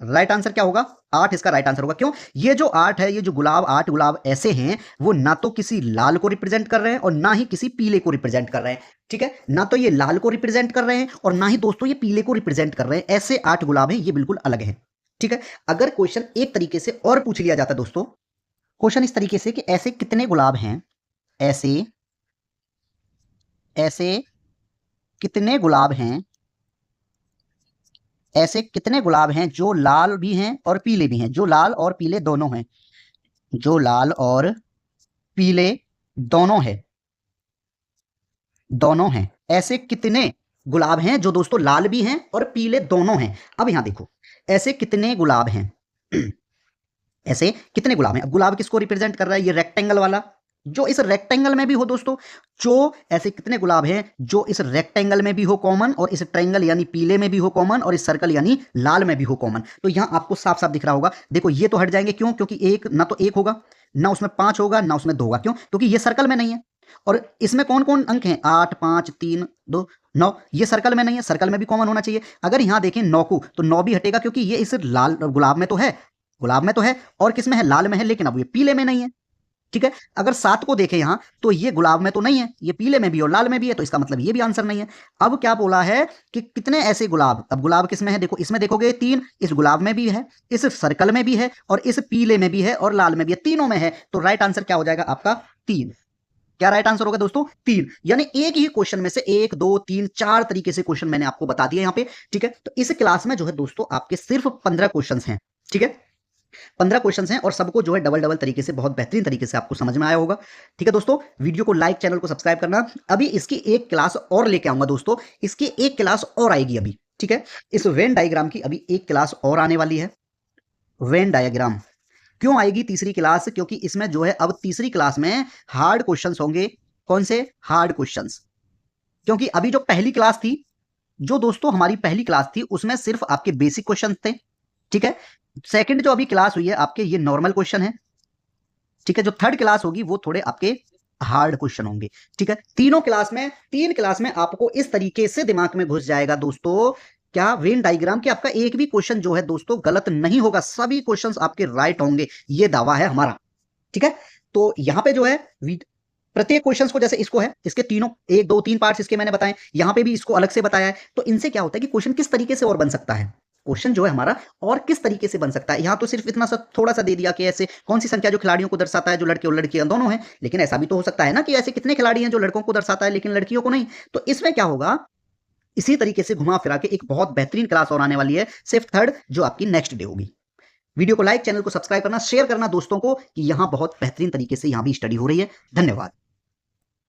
राइट आंसर क्या होगा 8, इसका राइट आंसर होगा। क्यों, ये जो 8 है, ये जो गुलाब 8 गुलाब ऐसे हैं, वो ना तो किसी लाल को रिप्रेजेंट कर रहे हैं और ना ही किसी पीले को रिप्रेजेंट कर रहे हैं। ठीक है, ना तो ये लाल को रिप्रेजेंट कर रहे हैं और ना ही दोस्तों ये पीले को रिप्रेजेंट कर रहे हैं। ऐसे 8 गुलाब हैं, ये बिल्कुल अलग है। ठीक है, अगर क्वेश्चन एक तरीके से और पूछ लिया जाता दोस्तों, क्वेश्चन इस तरीके से कि ऐसे कितने गुलाब हैं, ऐसे ऐसे कितने गुलाब हैं, ऐसे कितने गुलाब हैं जो लाल भी हैं और पीले भी हैं, जो लाल और पीले दोनों हैं, जो लाल और पीले दोनों है, दोनों हैं। ऐसे कितने गुलाब हैं जो दोस्तों लाल भी हैं और पीले दोनों हैं। अब यहां देखो, ऐसे कितने गुलाब हैं ऐसे कितने गुलाब हैं। अब गुलाब किसको रिप्रेजेंट कर रहा है, ये रेक्टेंगल वाला, जो इस रेक्टेंगल में भी हो दोस्तों, जो ऐसे कितने गुलाब हैं जो इस रेक्टेंगल में भी हो कॉमन, और इस ट्रायंगल यानी पीले में भी हो कॉमन, और इस सर्कल यानी लाल में भी हो कॉमन। तो यहां आपको साफ साफ दिख रहा होगा, देखो ये तो हट जाएंगे। क्यों, क्योंकि एक ना तो एक होगा, ना उसमें 5 होगा, ना उसमें 2 होगा। क्यों, क्योंकि ये सर्कल में नहीं है। और इसमें कौन कौन अंक हैं, 8 5 3 2 9, ये सर्कल में नहीं है, सर्कल में भी कॉमन होना चाहिए। अगर यहां देखें 9 को, तो 9 भी हटेगा, क्योंकि ये इस लाल गुलाब में तो है, गुलाब में तो है, और किस में है, लाल में है, लेकिन अब ये पीले में नहीं है। ठीक है, अगर 7 को देखें यहां, तो ये गुलाब में तो नहीं है, ये पीले में भी और लाल में भी है, तो इसका मतलब ये भी आंसर नहीं है। अब क्या बोला है कि कितने ऐसे गुलाब, अब गुलाब किस में है, देखो इसमें देखोगे 3, इस गुलाब में भी है, इस सर्कल में भी है, और इस पीले में भी है, और लाल में भी है, तीनों में है। तो राइट आंसर क्या हो जाएगा आपका 3। क्या राइट आंसर होगा दोस्तों 3। यानी एक ही क्वेश्चन में से 1 2 3 4 तरीके से क्वेश्चन मैंने आपको बता दिया यहां पे। ठीक है, तो इस क्लास में जो है दोस्तों आपके सिर्फ 15 क्वेश्चन हैं। ठीक है, 15 क्वेश्चन हैं, और सबको जो है डबल डबल तरीके से, बहुत बेहतरीन तरीके से आपको समझ में आया होगा। ठीक है दोस्तों, वीडियो को लाइक, चैनल को सब्सक्राइब करना। अभी इसकी एक क्लास और लेके आऊंगा दोस्तों, इसकी एक क्लास और आएगी अभी। ठीक है, इस वेन डायग्राम की अभी एक क्लास और आने वाली है। वेन डायग्राम क्यों आएगी तीसरी क्लास, क्योंकि इसमें जो है अब तीसरी क्लास में हार्ड क्वेश्चंस होंगे। कौन से हार्ड क्वेश्चंस, क्योंकि अभी जो पहली क्लास थी, जो दोस्तों हमारी पहली क्लास थी, उसमें सिर्फ आपके बेसिक क्वेश्चन थे। ठीक है, सेकंड जो अभी क्लास हुई है आपके, ये नॉर्मल क्वेश्चन है। ठीक है, जो थर्ड क्लास होगी वो थोड़े आपके हार्ड क्वेश्चन होंगे। ठीक है, तीन क्लास में आपको इस तरीके से दिमाग में घुस जाएगा दोस्तों, क्या वेन डायग्राम के आपका एक भी क्वेश्चन जो है दोस्तों गलत नहीं होगा, सभी क्वेश्चंस आपके राइट होंगे, ये दावा है हमारा। ठीक है, तो यहां पे जो है प्रत्येक क्वेश्चंस को, जैसे इसको है, इसके तीनों 1 2 3 पार्ट्स इसके मैंने बताए, यहां पे भी इसको अलग से बताया है। तो इनसे क्या होता है कि क्वेश्चन किस तरीके से और बन सकता है, क्वेश्चन जो है हमारा और किस तरीके से बन सकता है। यहां तो सिर्फ इतना सा थोड़ा सा दे दिया कि ऐसे कौन सी संख्या जो खिलाड़ियों को दर्शाता है, जो लड़के और लड़कियां दोनों हैं, लेकिन ऐसा भी तो हो सकता है ना कि ऐसे कितने खिलाड़ी हैं जो लड़कों को दर्शाता है लेकिन लड़कियों को नहीं। तो इसमें क्या होगा, इसी तरीके से घुमा फिरा के एक बहुत बेहतरीन क्लास और आने वाली है, सिर्फ थर्ड, जो आपकी नेक्स्ट डे होगी। वीडियो को लाइक, चैनल को सब्सक्राइब करना, शेयर करना दोस्तों को कि यहां बहुत बेहतरीन तरीके से यहां भी स्टडी हो रही है। धन्यवाद।